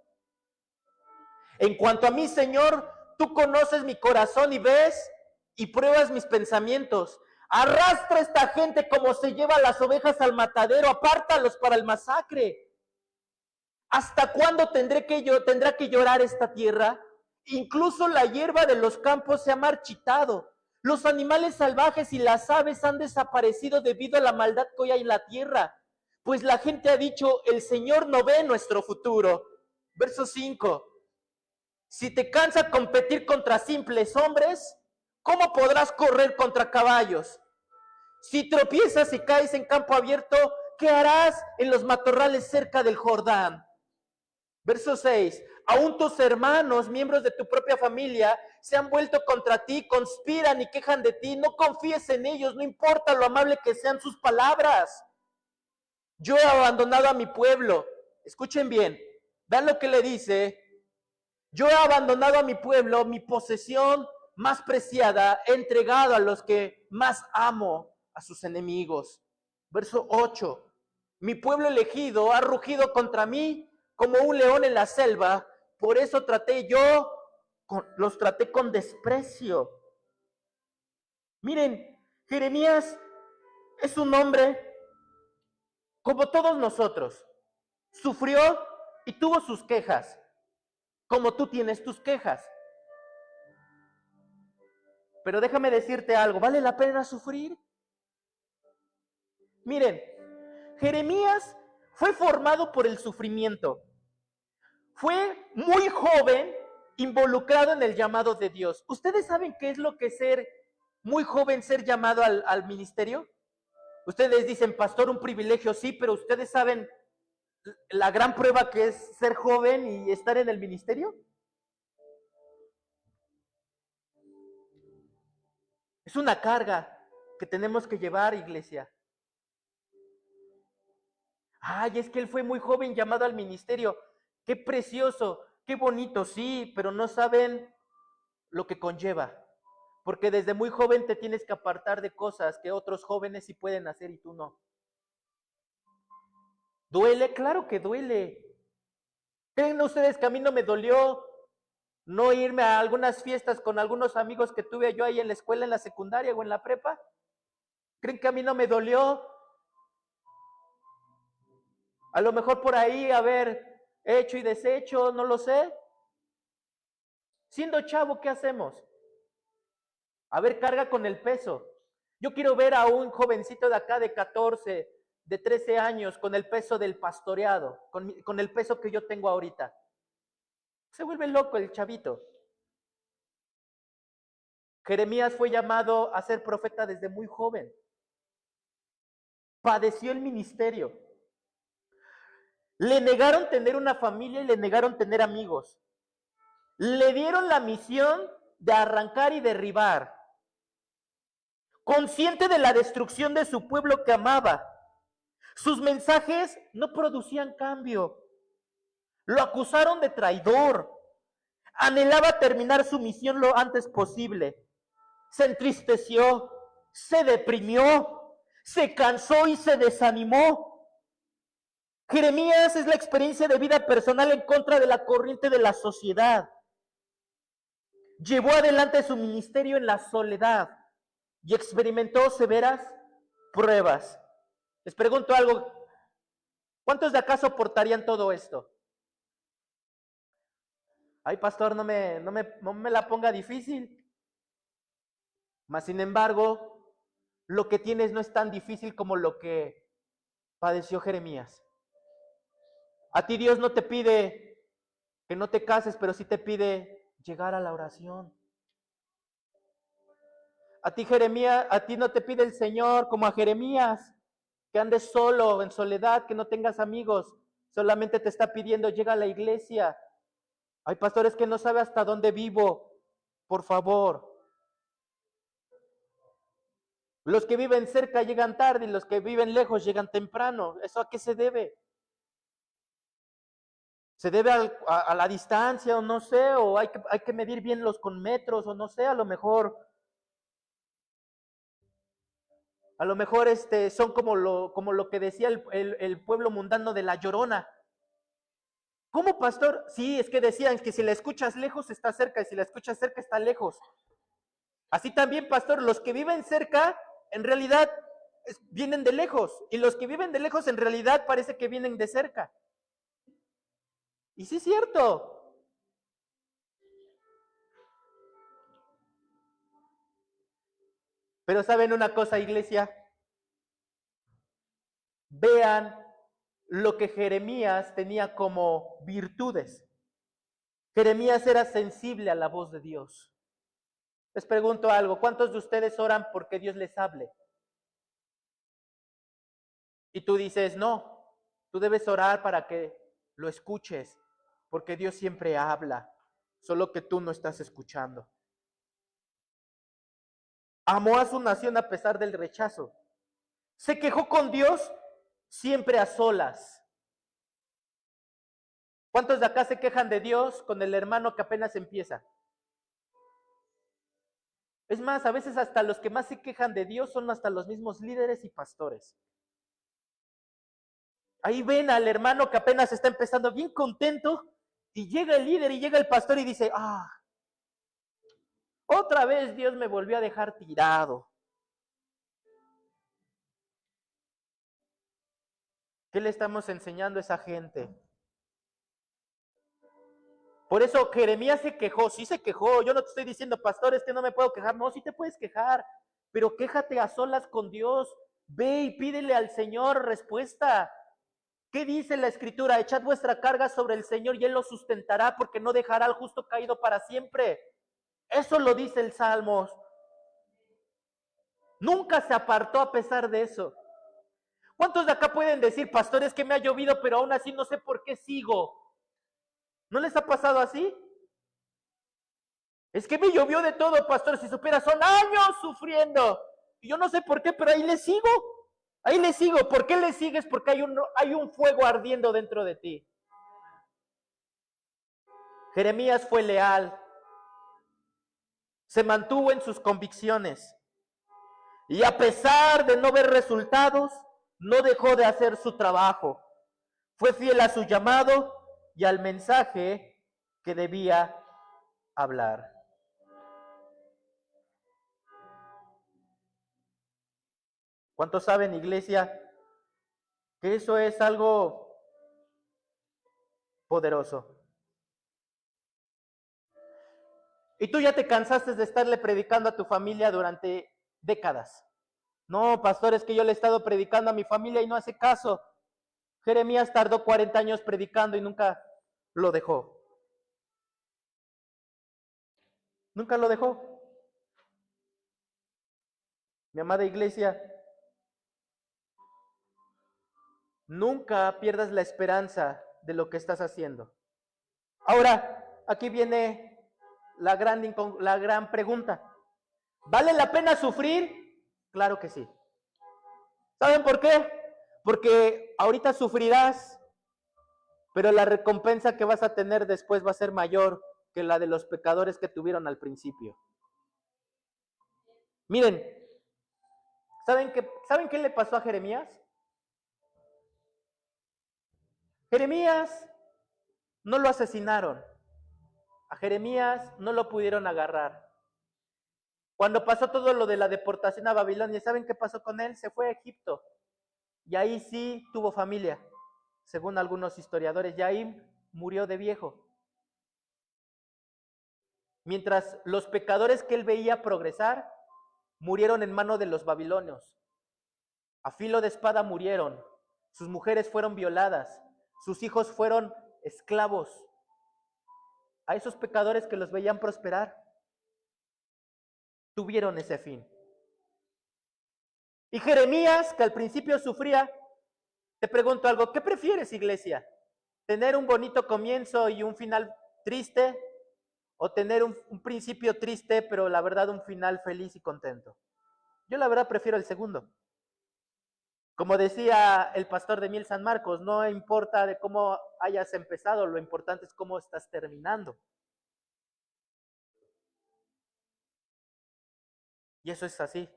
En cuanto a mí, Señor, tú conoces mi corazón y ves y pruebas mis pensamientos. Arrastra a esta gente como se lleva las ovejas al matadero, apártalos para el masacre. ¿Hasta cuándo tendrá que llorar esta tierra? Incluso la hierba de los campos se ha marchitado. Los animales salvajes y las aves han desaparecido debido a la maldad que hoy hay en la tierra. Pues la gente ha dicho, el Señor no ve nuestro futuro. Verso 5. Si te cansa competir contra simples hombres, ¿cómo podrás correr contra caballos? Si tropiezas y caes en campo abierto, ¿qué harás en los matorrales cerca del Jordán? Verso 6. Aún tus hermanos, miembros de tu propia familia, se han vuelto contra ti, conspiran y quejan de ti. No confíes en ellos, no importa lo amable que sean sus palabras. Yo he abandonado a mi pueblo. Escuchen bien, vean lo que le dice. Yo he abandonado a mi pueblo, mi posesión más preciada, he entregado a los que más amo, a sus enemigos. Verso 8. Mi pueblo elegido ha rugido contra mí como un león en la selva, por eso los traté con desprecio. Miren, Jeremías es un hombre como todos nosotros. Sufrió y tuvo sus quejas, como tú tienes tus quejas. Pero déjame decirte algo, ¿vale la pena sufrir? Miren, Jeremías fue formado por el sufrimiento. Fue muy joven involucrado en el llamado de Dios. ¿Ustedes saben qué es lo que ser muy joven, ser llamado al ministerio? Ustedes dicen, pastor, un privilegio, sí, pero ustedes saben la gran prueba que es ser joven y estar en el ministerio. Es una carga que tenemos que llevar, iglesia. Ay, es que él fue muy joven llamado al ministerio. Qué precioso, qué bonito, sí, pero no saben lo que conlleva. Porque desde muy joven te tienes que apartar de cosas que otros jóvenes sí pueden hacer y tú no. ¿Duele? Claro que duele. ¿Creen ustedes que a mí no me dolió no irme a algunas fiestas con algunos amigos que tuve yo ahí en la escuela, en la secundaria o en la prepa? ¿Creen que a mí no me dolió? A lo mejor por ahí haber hecho y deshecho, no lo sé. Siendo chavo, ¿qué hacemos? A ver, carga con el peso. Yo quiero ver a un jovencito de acá de 14, de 13 años con el peso del pastoreado, con el peso que yo tengo ahorita. Se vuelve loco el chavito. Jeremías fue llamado a ser profeta desde muy joven. Padeció el ministerio. Le negaron tener una familia y le negaron tener amigos. Le dieron la misión de arrancar y derribar. Consciente de la destrucción de su pueblo que amaba, sus mensajes no producían cambio. Lo acusaron de traidor. Anhelaba terminar su misión lo antes posible. Se entristeció, se deprimió, se cansó y se desanimó. Jeremías es la experiencia de vida personal en contra de la corriente de la sociedad. Llevó adelante su ministerio en la soledad y experimentó severas pruebas. Les pregunto algo, ¿cuántos de acá soportarían todo esto? Ay, pastor, no me la ponga difícil. Mas, sin embargo, lo que tienes no es tan difícil como lo que padeció Jeremías. A ti Dios no te pide que no te cases, pero sí te pide llegar a la oración. A ti Jeremías, a ti no te pide el Señor como a Jeremías, que andes solo, en soledad, que no tengas amigos. Solamente te está pidiendo, llega a la iglesia. Hay pastores que no saben hasta dónde vivo. Por favor. Los que viven cerca llegan tarde y los que viven lejos llegan temprano. ¿Eso a qué se debe? ¿Se debe a la distancia o no sé? ¿O hay que medir bien los con metros o no sé? A lo mejor son como lo que decía el pueblo mundano de La Llorona. ¿Cómo, pastor? Sí, es que decían que si la escuchas lejos está cerca y si la escuchas cerca está lejos. Así también, pastor, los que viven cerca en realidad vienen de lejos y los que viven de lejos en realidad parece que vienen de cerca. Y sí es cierto. Pero ¿saben una cosa, iglesia? Vean lo que Jeremías tenía como virtudes. Jeremías era sensible a la voz de Dios. Les pregunto algo, ¿cuántos de ustedes oran porque Dios les hable? Y tú dices, no, tú debes orar para que lo escuches, porque Dios siempre habla, solo que tú no estás escuchando. Amó a su nación a pesar del rechazo. Se quejó con Dios siempre a solas. ¿Cuántos de acá se quejan de Dios con el hermano que apenas empieza? Es más, a veces hasta los que más se quejan de Dios son hasta los mismos líderes y pastores. Ahí ven al hermano que apenas está empezando bien contento y llega el líder y llega el pastor y dice, otra vez Dios me volvió a dejar tirado. ¿Qué le estamos enseñando a esa gente? Por eso Jeremías se quejó, sí se quejó. Yo no te estoy diciendo, pastor, es que no me puedo quejar. No, sí te puedes quejar, pero quéjate a solas con Dios. Ve y pídele al Señor respuesta. ¿Qué dice la Escritura? Echad vuestra carga sobre el Señor y Él lo sustentará porque no dejará al justo caído para siempre. Eso lo dice el Salmos. Nunca se apartó a pesar de eso. ¿Cuántos de acá pueden decir, pastor, es que me ha llovido, pero aún así no sé por qué sigo? ¿No les ha pasado así? Es que me llovió de todo, pastor, si supiera, son años sufriendo. Y yo no sé por qué, pero ahí le sigo. Ahí le sigo. ¿Por qué le sigues? Porque hay un fuego ardiendo dentro de ti. Jeremías fue leal. Se mantuvo en sus convicciones. Y a pesar de no ver resultados, no dejó de hacer su trabajo. Fue fiel a su llamado y al mensaje que debía hablar. ¿Cuántos saben, iglesia, que eso es algo poderoso? Y tú ya te cansaste de estarle predicando a tu familia durante décadas. No, pastor, es que yo le he estado predicando a mi familia y no hace caso. Jeremías tardó 40 años predicando y nunca lo dejó. Nunca lo dejó. Mi amada iglesia, nunca pierdas la esperanza de lo que estás haciendo. Ahora, aquí viene la gran pregunta. ¿Vale la pena sufrir? Claro que sí. ¿Saben por qué? Porque ahorita sufrirás, pero la recompensa que vas a tener después va a ser mayor que la de los pecadores que tuvieron al principio. Miren, ¿saben qué le pasó a Jeremías? Jeremías no lo asesinaron. A Jeremías no lo pudieron agarrar. Cuando pasó todo lo de la deportación a Babilonia, ¿saben qué pasó con él? Se fue a Egipto. Y ahí sí tuvo familia, según algunos historiadores. Y ahí murió de viejo. Mientras los pecadores que él veía progresar, murieron en manos de los babilonios. A filo de espada murieron. Sus mujeres fueron violadas. Sus hijos fueron esclavos. A esos pecadores que los veían prosperar, tuvieron ese fin. Y Jeremías, que al principio sufría, te pregunto algo, ¿qué prefieres, iglesia? ¿Tener un bonito comienzo y un final triste? ¿O tener un principio triste, pero la verdad un final feliz y contento? Yo la verdad prefiero el segundo. Como decía el pastor de Miel San Marcos, no importa de cómo hayas empezado, lo importante es cómo estás terminando. Y eso es así.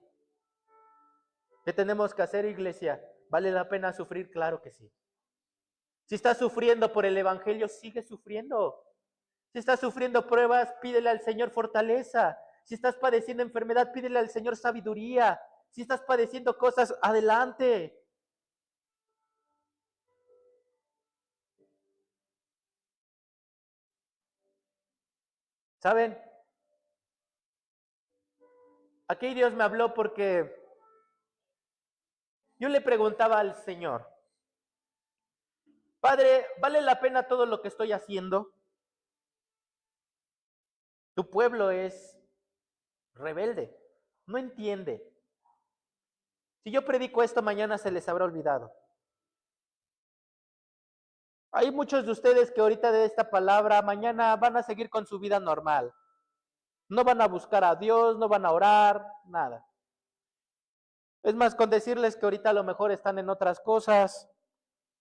¿Qué tenemos que hacer, iglesia? ¿Vale la pena sufrir? Claro que sí. Si estás sufriendo por el Evangelio, sigue sufriendo. Si estás sufriendo pruebas, pídele al Señor fortaleza. Si estás padeciendo enfermedad, pídele al Señor sabiduría. Si estás padeciendo cosas, adelante. ¿Saben? Aquí Dios me habló porque yo le preguntaba al Señor, Padre, ¿vale la pena todo lo que estoy haciendo? Tu pueblo es rebelde, no entiende. Si yo predico esto, mañana se les habrá olvidado. Hay muchos de ustedes que ahorita de esta palabra, mañana van a seguir con su vida normal. No van a buscar a Dios, no van a orar, nada. Es más, con decirles que ahorita a lo mejor están en otras cosas,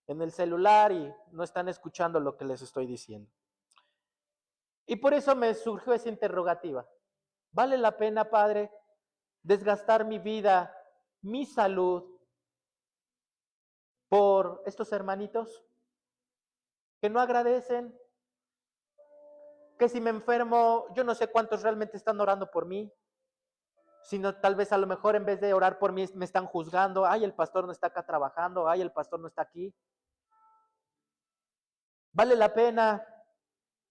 en el celular y no están escuchando lo que les estoy diciendo. Y por eso me surgió esa interrogativa. ¿Vale la pena, Padre, desgastar mi vida, mi salud por estos hermanitos que no agradecen? Que si me enfermo, yo no sé cuántos realmente están orando por mí, sino tal vez a lo mejor en vez de orar por mí me están juzgando, ay, el pastor no está acá trabajando, ay, el pastor no está aquí. ¿Vale la pena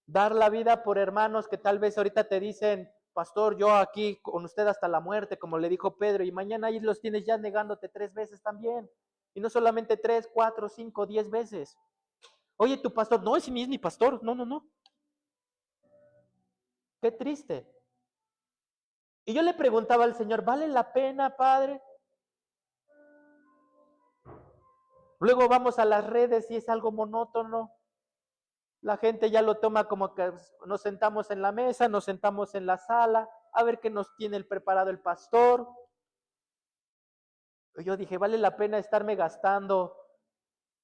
dar la vida por hermanos que tal vez ahorita te dicen, pastor, yo aquí con usted hasta la muerte, como le dijo Pedro, y mañana ahí los tienes ya negándote 3 veces también? Y no solamente 3, 4, 5, 10 veces. Oye, tu pastor, no, ese ni es mi pastor, no, no, no. Qué triste. Y yo le preguntaba al Señor, ¿vale la pena, Padre? Luego vamos a las redes y es algo monótono. La gente ya lo toma como que nos sentamos en la mesa, nos sentamos en la sala, a ver qué nos tiene preparado el pastor. Yo dije, ¿vale la pena estarme gastando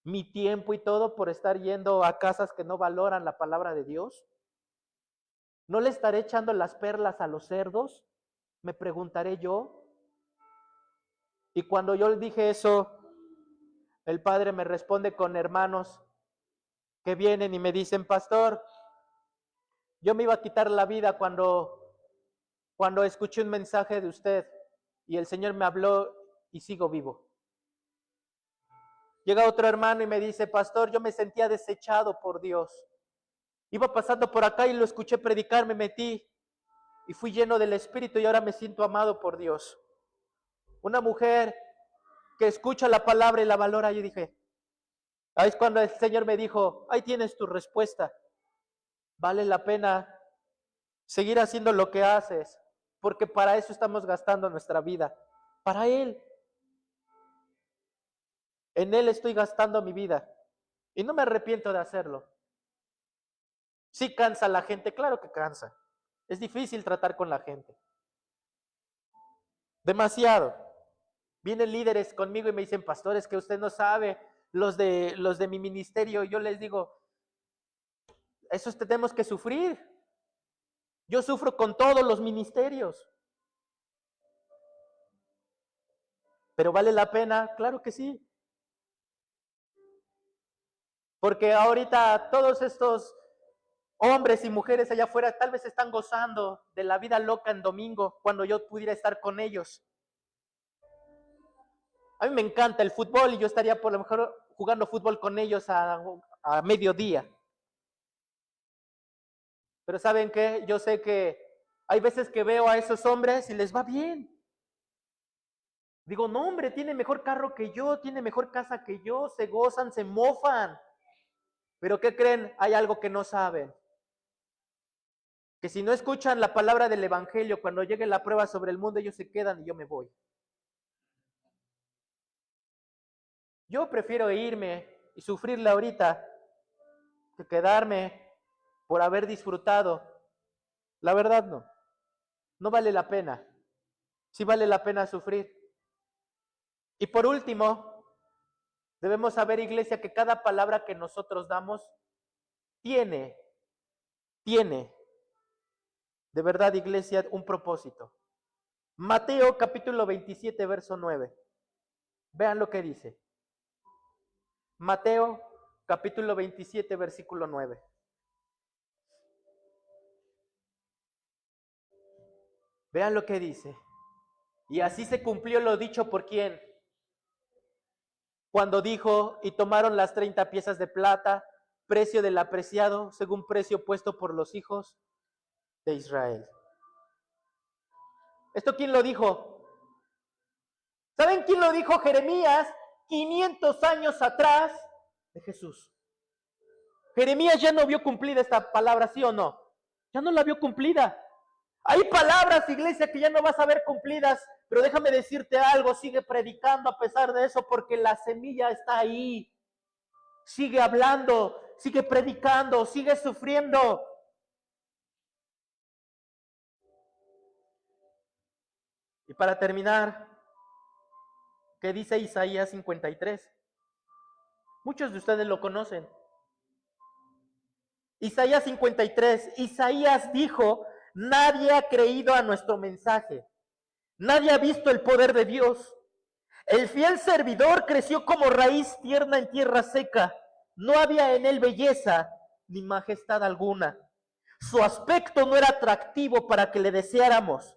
mi tiempo y todo por estar yendo a casas que no valoran la palabra de Dios? ¿No le estaré echando las perlas a los cerdos? Me preguntaré yo. Y cuando yo le dije eso, el padre me responde con hermanos que vienen y me dicen, pastor, yo me iba a quitar la vida cuando escuché un mensaje de usted y el Señor me habló y sigo vivo. Llega otro hermano y me dice, pastor, yo me sentía desechado por Dios. Iba pasando por acá y lo escuché predicar, me metí y fui lleno del Espíritu y ahora me siento amado por Dios. Una mujer que escucha la palabra y la valora, yo dije, ahí es cuando el Señor me dijo, ahí tienes tu respuesta. Vale la pena seguir haciendo lo que haces, porque para eso estamos gastando nuestra vida, para Él. En Él estoy gastando mi vida y no me arrepiento de hacerlo. Sí cansa la gente, claro que cansa. Es difícil tratar con la gente. Demasiado. Vienen líderes conmigo y me dicen, pastores, que usted no sabe, los de mi ministerio. Yo les digo, eso tenemos que sufrir. Yo sufro con todos los ministerios. ¿Pero vale la pena? Claro que sí. Porque ahorita todos estos hombres y mujeres allá afuera tal vez están gozando de la vida loca en domingo cuando yo pudiera estar con ellos. A mí me encanta el fútbol y yo estaría por lo mejor jugando fútbol con ellos a mediodía. Pero ¿saben qué? Yo sé que hay veces que veo a esos hombres y les va bien. Digo, no hombre, tiene mejor carro que yo, tiene mejor casa que yo, se gozan, se mofan. Pero ¿qué creen? Hay algo que no saben. Que si no escuchan la palabra del Evangelio, cuando llegue la prueba sobre el mundo, ellos se quedan y yo me voy. Yo prefiero irme y sufrirla ahorita que quedarme por haber disfrutado. La verdad no. No vale la pena. Sí vale la pena sufrir. Y por último, debemos saber, iglesia, que cada palabra que nosotros damos tiene, de verdad, iglesia, un propósito. Mateo capítulo 27, verso 9. Vean lo que dice. Mateo capítulo 27, versículo 9. Vean lo que dice. Y así se cumplió lo dicho por quién. Cuando dijo, y tomaron las 30 piezas de plata, precio del apreciado, según precio puesto por los hijos, de Israel. ¿Esto quién lo dijo? ¿Saben quién lo dijo? Jeremías, 500 años atrás de Jesús. Jeremías ya no vio cumplida esta palabra, ¿sí o no? Ya no la vio cumplida. Hay palabras, iglesia, que ya no vas a ver cumplidas, pero déjame decirte algo, sigue predicando a pesar de eso, porque la semilla está ahí. Sigue hablando, sigue predicando, sigue sufriendo. Y para terminar, ¿qué dice Isaías 53? Muchos de ustedes lo conocen. Isaías 53, Isaías dijo: nadie ha creído a nuestro mensaje, nadie ha visto el poder de Dios. El fiel servidor creció como raíz tierna en tierra seca, no había en él belleza ni majestad alguna. Su aspecto no era atractivo para que le deseáramos.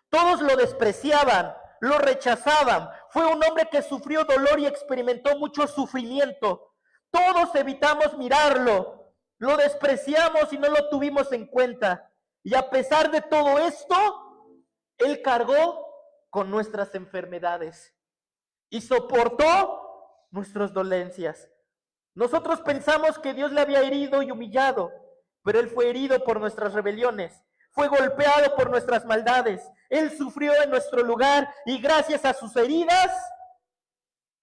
Todos lo despreciaban, lo rechazaban. Fue un hombre que sufrió dolor y experimentó mucho sufrimiento. Todos evitamos mirarlo. Lo despreciamos y no lo tuvimos en cuenta. Y a pesar de todo esto, Él cargó con nuestras enfermedades y soportó nuestras dolencias. Nosotros pensamos que Dios le había herido y humillado, pero Él fue herido por nuestras rebeliones, fue golpeado por nuestras maldades. Él sufrió en nuestro lugar y gracias a sus heridas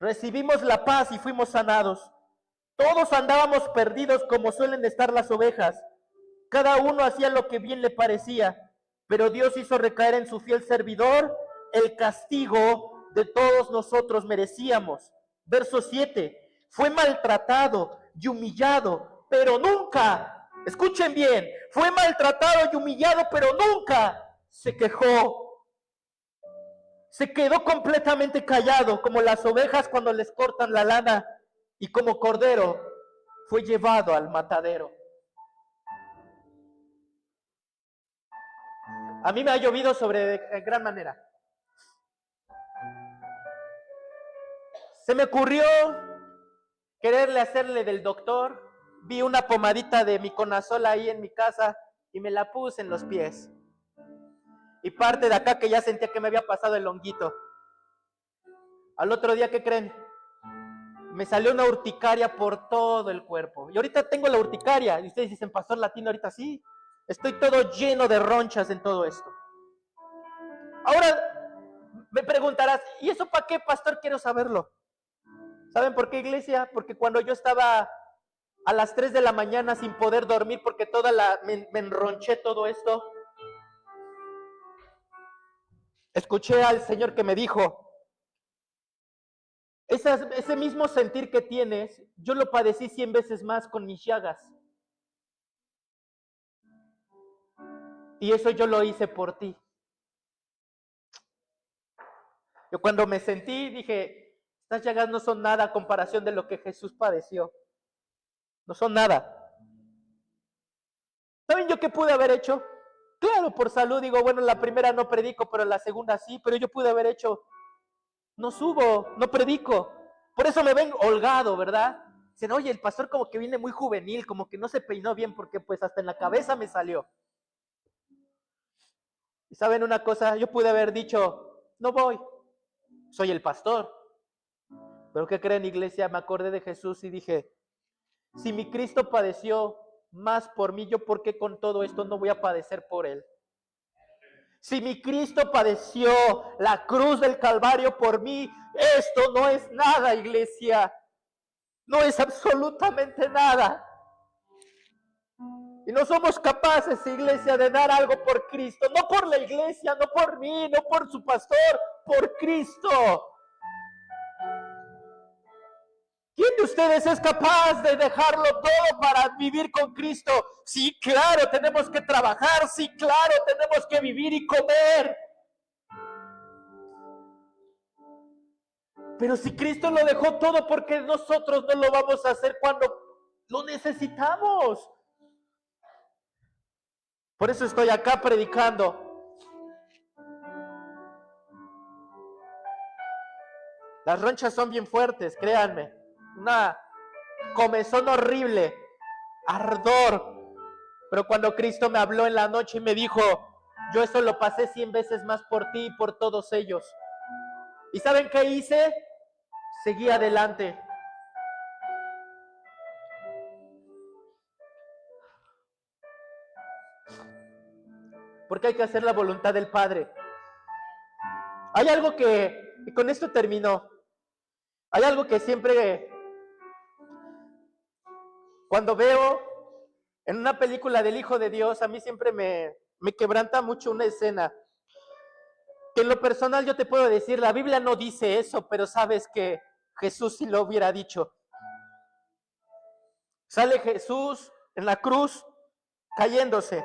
recibimos la paz y fuimos sanados. Todos andábamos perdidos como suelen estar las ovejas. Cada uno hacía lo que bien le parecía, pero Dios hizo recaer en su fiel servidor el castigo de todos nosotros merecíamos. Verso 7, fue maltratado y humillado, pero nunca, escuchen bien, fue maltratado y humillado, pero nunca se quejó. Se quedó completamente callado, como las ovejas cuando les cortan la lana, y como cordero fue llevado al matadero. A mí me ha llovido sobre gran manera. Se me ocurrió quererle hacerle del doctor. Vi una pomadita de miconazol ahí en mi casa y me la puse en los pies. Y parte de acá que ya sentía que me había pasado el honguito. Al otro día, ¿qué creen? Me salió una urticaria por todo el cuerpo. Y ahorita tengo la urticaria. Y ustedes dicen, pastor latino, ahorita sí. Estoy todo lleno de ronchas en todo esto. Ahora me preguntarás, ¿y eso para qué, pastor? Quiero saberlo. ¿Saben por qué, iglesia? Porque cuando yo estaba a las 3 de la mañana sin poder dormir porque me enronché todo esto, escuché al Señor que me dijo, ese mismo sentir que tienes, yo lo padecí 100 veces más con mis llagas. Y eso yo lo hice por ti. Yo cuando me sentí, dije, estas llagas no son nada a comparación de lo que Jesús padeció. No son nada. ¿Saben yo qué pude haber hecho? Claro, por salud digo, bueno, la primera no predico, pero la segunda sí, pero yo pude haber hecho, no subo, no predico. Por eso me ven holgado, ¿verdad? Dicen, oye, el pastor como que viene muy juvenil, como que no se peinó bien porque pues hasta en la cabeza me salió. Y saben una cosa, yo pude haber dicho, no voy, soy el pastor. Pero ¿qué creen, iglesia? Me acordé de Jesús y dije, si mi Cristo padeció más por mí, ¿yo por qué con todo esto no voy a padecer por Él? Si mi Cristo padeció la cruz del Calvario por mí, esto no es nada, iglesia. No es absolutamente nada. Y no somos capaces, iglesia, de dar algo por Cristo. No por la iglesia, no por mí, no por su pastor, por Cristo. ¿Quién de ustedes es capaz de dejarlo todo para vivir con Cristo? Sí, claro, tenemos que trabajar, sí, claro, tenemos que vivir y comer. Pero si Cristo lo dejó todo, ¿por qué nosotros no lo vamos a hacer cuando lo necesitamos? Por eso estoy acá predicando. Las ronchas son bien fuertes, créanme. Una comezón horrible, ardor. Pero cuando Cristo me habló en la noche y me dijo, yo eso lo pasé 100 veces más por ti y por todos ellos. ¿Y saben qué hice? Seguí adelante. Porque hay que hacer la voluntad del Padre. Hay algo y con esto termino. Hay algo que siempre, cuando veo en una película del Hijo de Dios, a mí siempre me quebranta mucho una escena. Que en lo personal yo te puedo decir, la Biblia no dice eso, pero sabes que Jesús sí lo hubiera dicho. Sale Jesús en la cruz cayéndose.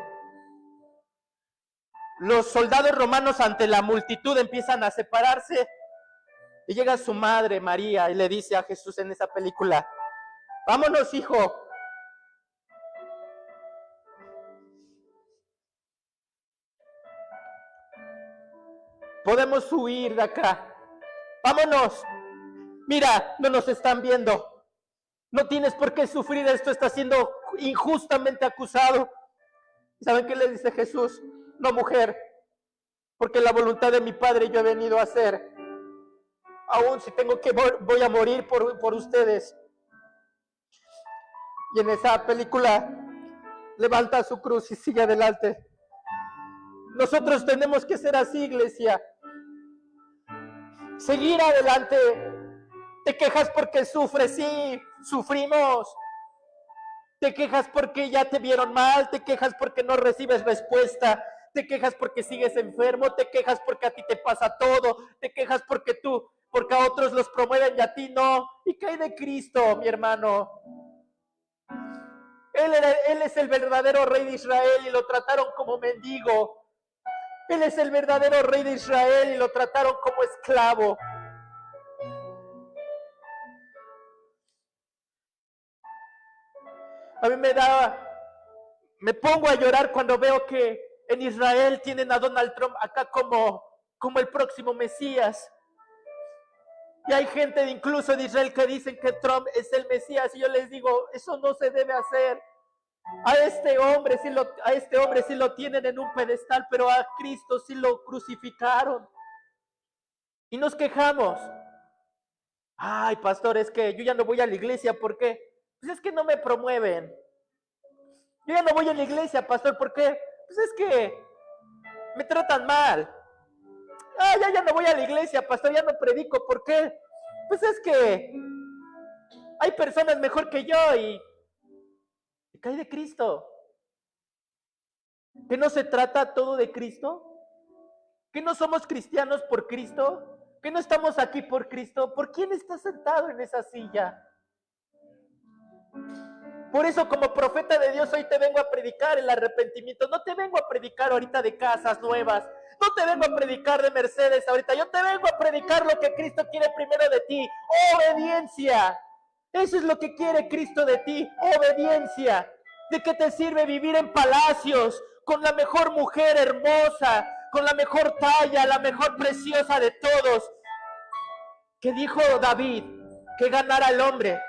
Los soldados romanos ante la multitud empiezan a separarse y llega su madre María y le dice a Jesús en esa película, vámonos, hijo. Podemos huir de acá. Vámonos. Mira, no nos están viendo. No tienes por qué sufrir esto, estás siendo injustamente acusado. ¿Saben qué le dice Jesús? No, mujer, porque la voluntad de mi Padre yo he venido a hacer. Aún si tengo que voy a morir por ustedes. Y en esa película levanta su cruz y sigue adelante. Nosotros tenemos que ser así, iglesia. Seguir adelante. Te quejas porque sufres, sí, sufrimos. Te quejas porque ya te vieron mal, te quejas porque no recibes respuesta, te quejas porque sigues enfermo, te quejas porque a ti te pasa todo, te quejas porque a otros los promueven y a ti no. ¿Y qué hay de Cristo, mi hermano? Él es el verdadero rey de Israel y lo trataron como mendigo. Él es el verdadero rey de Israel y lo trataron como esclavo. A mí me pongo a llorar cuando veo que en Israel tienen a Donald Trump acá como el próximo Mesías. Y hay gente incluso de Israel que dicen que Trump es el Mesías y yo les digo, eso no se debe hacer. A este hombre sí lo tienen en un pedestal, pero a Cristo sí lo crucificaron. Y nos quejamos. Ay, pastor, es que yo ya no voy a la iglesia, ¿por qué? Pues es que no me promueven. Yo ya no voy a la iglesia, pastor, ¿por qué? Pues es que me tratan mal. Ya no voy a la iglesia, pastor, ya no predico, ¿por qué? Pues es que hay personas mejor que yo y cae de Cristo. ¿Que no se trata todo de Cristo? ¿Que no somos cristianos por Cristo? ¿Que no estamos aquí por Cristo? ¿Por quién está sentado en esa silla? Por eso como profeta de Dios hoy te vengo a predicar el arrepentimiento. No te vengo a predicar ahorita de casas nuevas. No te vengo a predicar de Mercedes ahorita. Yo te vengo a predicar lo que Cristo quiere primero de ti. Obediencia. Eso es lo que quiere Cristo de ti. Obediencia. ¿De qué te sirve vivir en palacios con la mejor mujer hermosa, con la mejor talla, la mejor preciosa de todos? ¿Qué dijo David? Que ganara el hombre.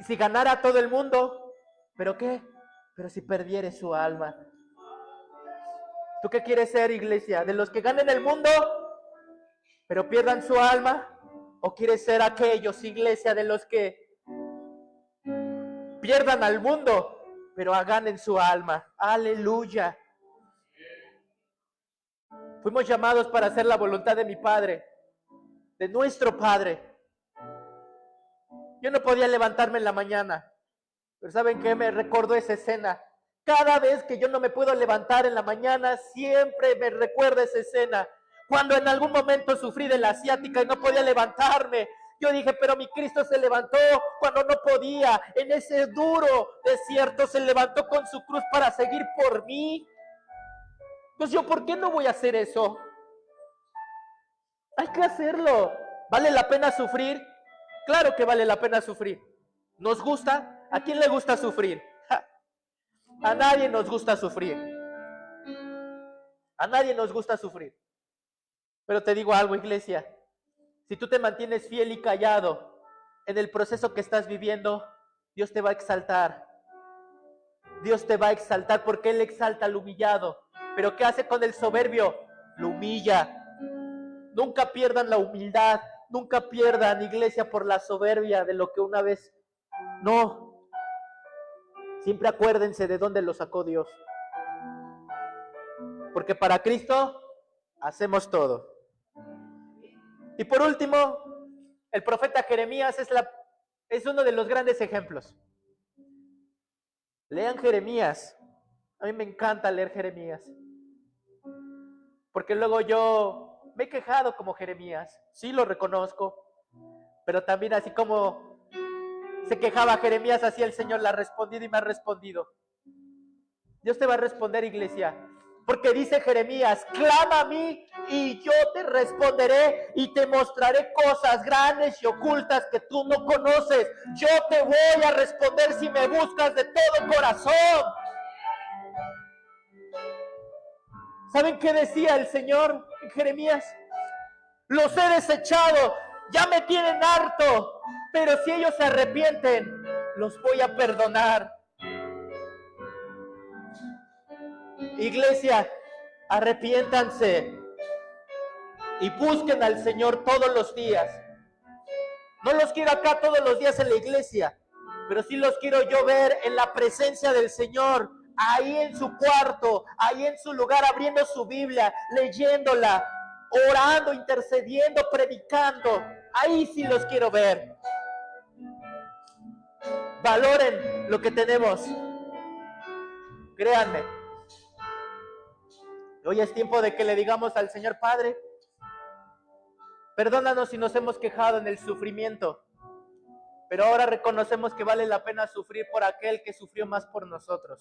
Si ganara a todo el mundo, ¿pero qué? Pero si perdiere su alma. ¿Tú qué quieres ser, iglesia? ¿De los que ganen el mundo, pero pierdan su alma? ¿O quieres ser aquellos, iglesia, de los que pierdan al mundo, pero ganen su alma? Aleluya. Fuimos llamados para hacer la voluntad de mi Padre, de nuestro Padre. Yo no podía levantarme en la mañana, pero ¿saben qué? Me recordó esa escena. Cada vez que yo no me puedo levantar en la mañana, siempre me recuerda esa escena. Cuando en algún momento sufrí de la ciática y no podía levantarme, yo dije, pero mi Cristo se levantó cuando no podía. En ese duro desierto se levantó con su cruz para seguir por mí. Pues yo, ¿por qué no voy a hacer eso? Hay que hacerlo. ¿Vale la pena sufrir? Claro que vale la pena sufrir. ¿Nos gusta? ¿A quién le gusta sufrir? A nadie nos gusta sufrir. A nadie nos gusta sufrir. Pero te digo algo, iglesia. Si tú te mantienes fiel y callado en el proceso que estás viviendo, Dios te va a exaltar. Dios te va a exaltar porque Él exalta al humillado. Pero ¿qué hace con el soberbio? Lo humilla. Nunca pierdan la humildad, nunca pierdan, iglesia, por la soberbia de lo que una vez. No. Siempre acuérdense de dónde lo sacó Dios. Porque para Cristo hacemos todo. Y por último, el profeta Jeremías es uno de los grandes ejemplos. Lean Jeremías. A mí me encanta leer Jeremías. Porque luego yo me he quejado como Jeremías. Sí, lo reconozco. Pero también así como se quejaba Jeremías, así el Señor le ha respondido y me ha respondido. Dios te va a responder, iglesia. Porque dice Jeremías, clama a mí y yo te responderé y te mostraré cosas grandes y ocultas que tú no conoces. Yo te voy a responder si me buscas de todo corazón. ¿Saben qué decía el Señor en Jeremías? Los he desechado, ya me tienen harto, pero si ellos se arrepienten, los voy a perdonar. Iglesia, arrepiéntanse y busquen al Señor todos los días. No los quiero acá todos los días en la iglesia, pero sí los quiero yo ver en la presencia del Señor, ahí en su cuarto, ahí en su lugar, abriendo su Biblia, leyéndola, orando, intercediendo, predicando. Ahí sí los quiero ver. Valoren lo que tenemos. Créanme. Hoy es tiempo de que le digamos al Señor: Padre, perdónanos si nos hemos quejado en el sufrimiento, pero ahora reconocemos que vale la pena sufrir por aquel que sufrió más por nosotros.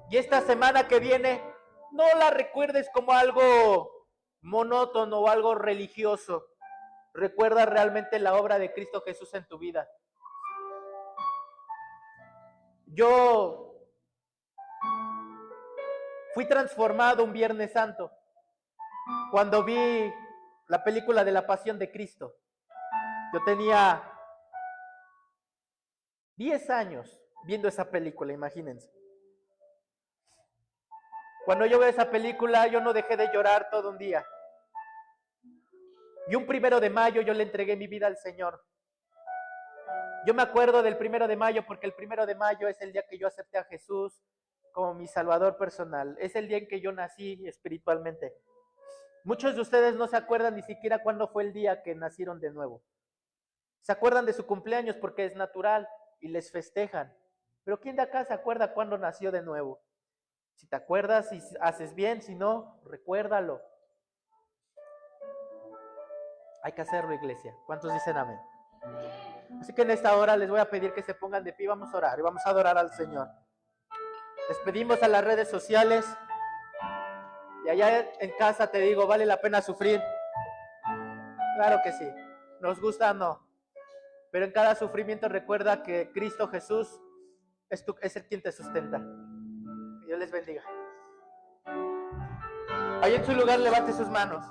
Y esta semana que viene, no la recuerdes como algo monótono o algo religioso. Recuerda realmente la obra de Cristo Jesús en tu vida. Yo fui transformado un Viernes Santo cuando vi la película de la Pasión de Cristo. Yo tenía 10 años viendo esa película, imagínense. Cuando yo veo esa película, yo no dejé de llorar todo un día. Y un 1 de mayo yo le entregué mi vida al Señor. Yo me acuerdo del 1 de mayo porque el 1 de mayo es el día que yo acepté a Jesús como mi Salvador personal. Es el día en que yo nací espiritualmente. Muchos de ustedes no se acuerdan ni siquiera cuándo fue el día que nacieron de nuevo. Se acuerdan de su cumpleaños porque es natural y les festejan. Pero ¿quién de acá se acuerda cuándo nació de nuevo? Si te acuerdas, si haces bien, si no, recuérdalo. Hay que hacerlo, iglesia. ¿Cuántos dicen amén? Así que en esta hora les voy a pedir que se pongan de pie, vamos a orar y vamos a adorar al Señor. Les pedimos a las redes sociales y allá en casa te digo, ¿vale la pena sufrir? Claro que sí. Nos gusta o no. Pero en cada sufrimiento recuerda que Cristo Jesús es el quien te sustenta. Que Dios les bendiga. Ahí en su lugar levante sus manos.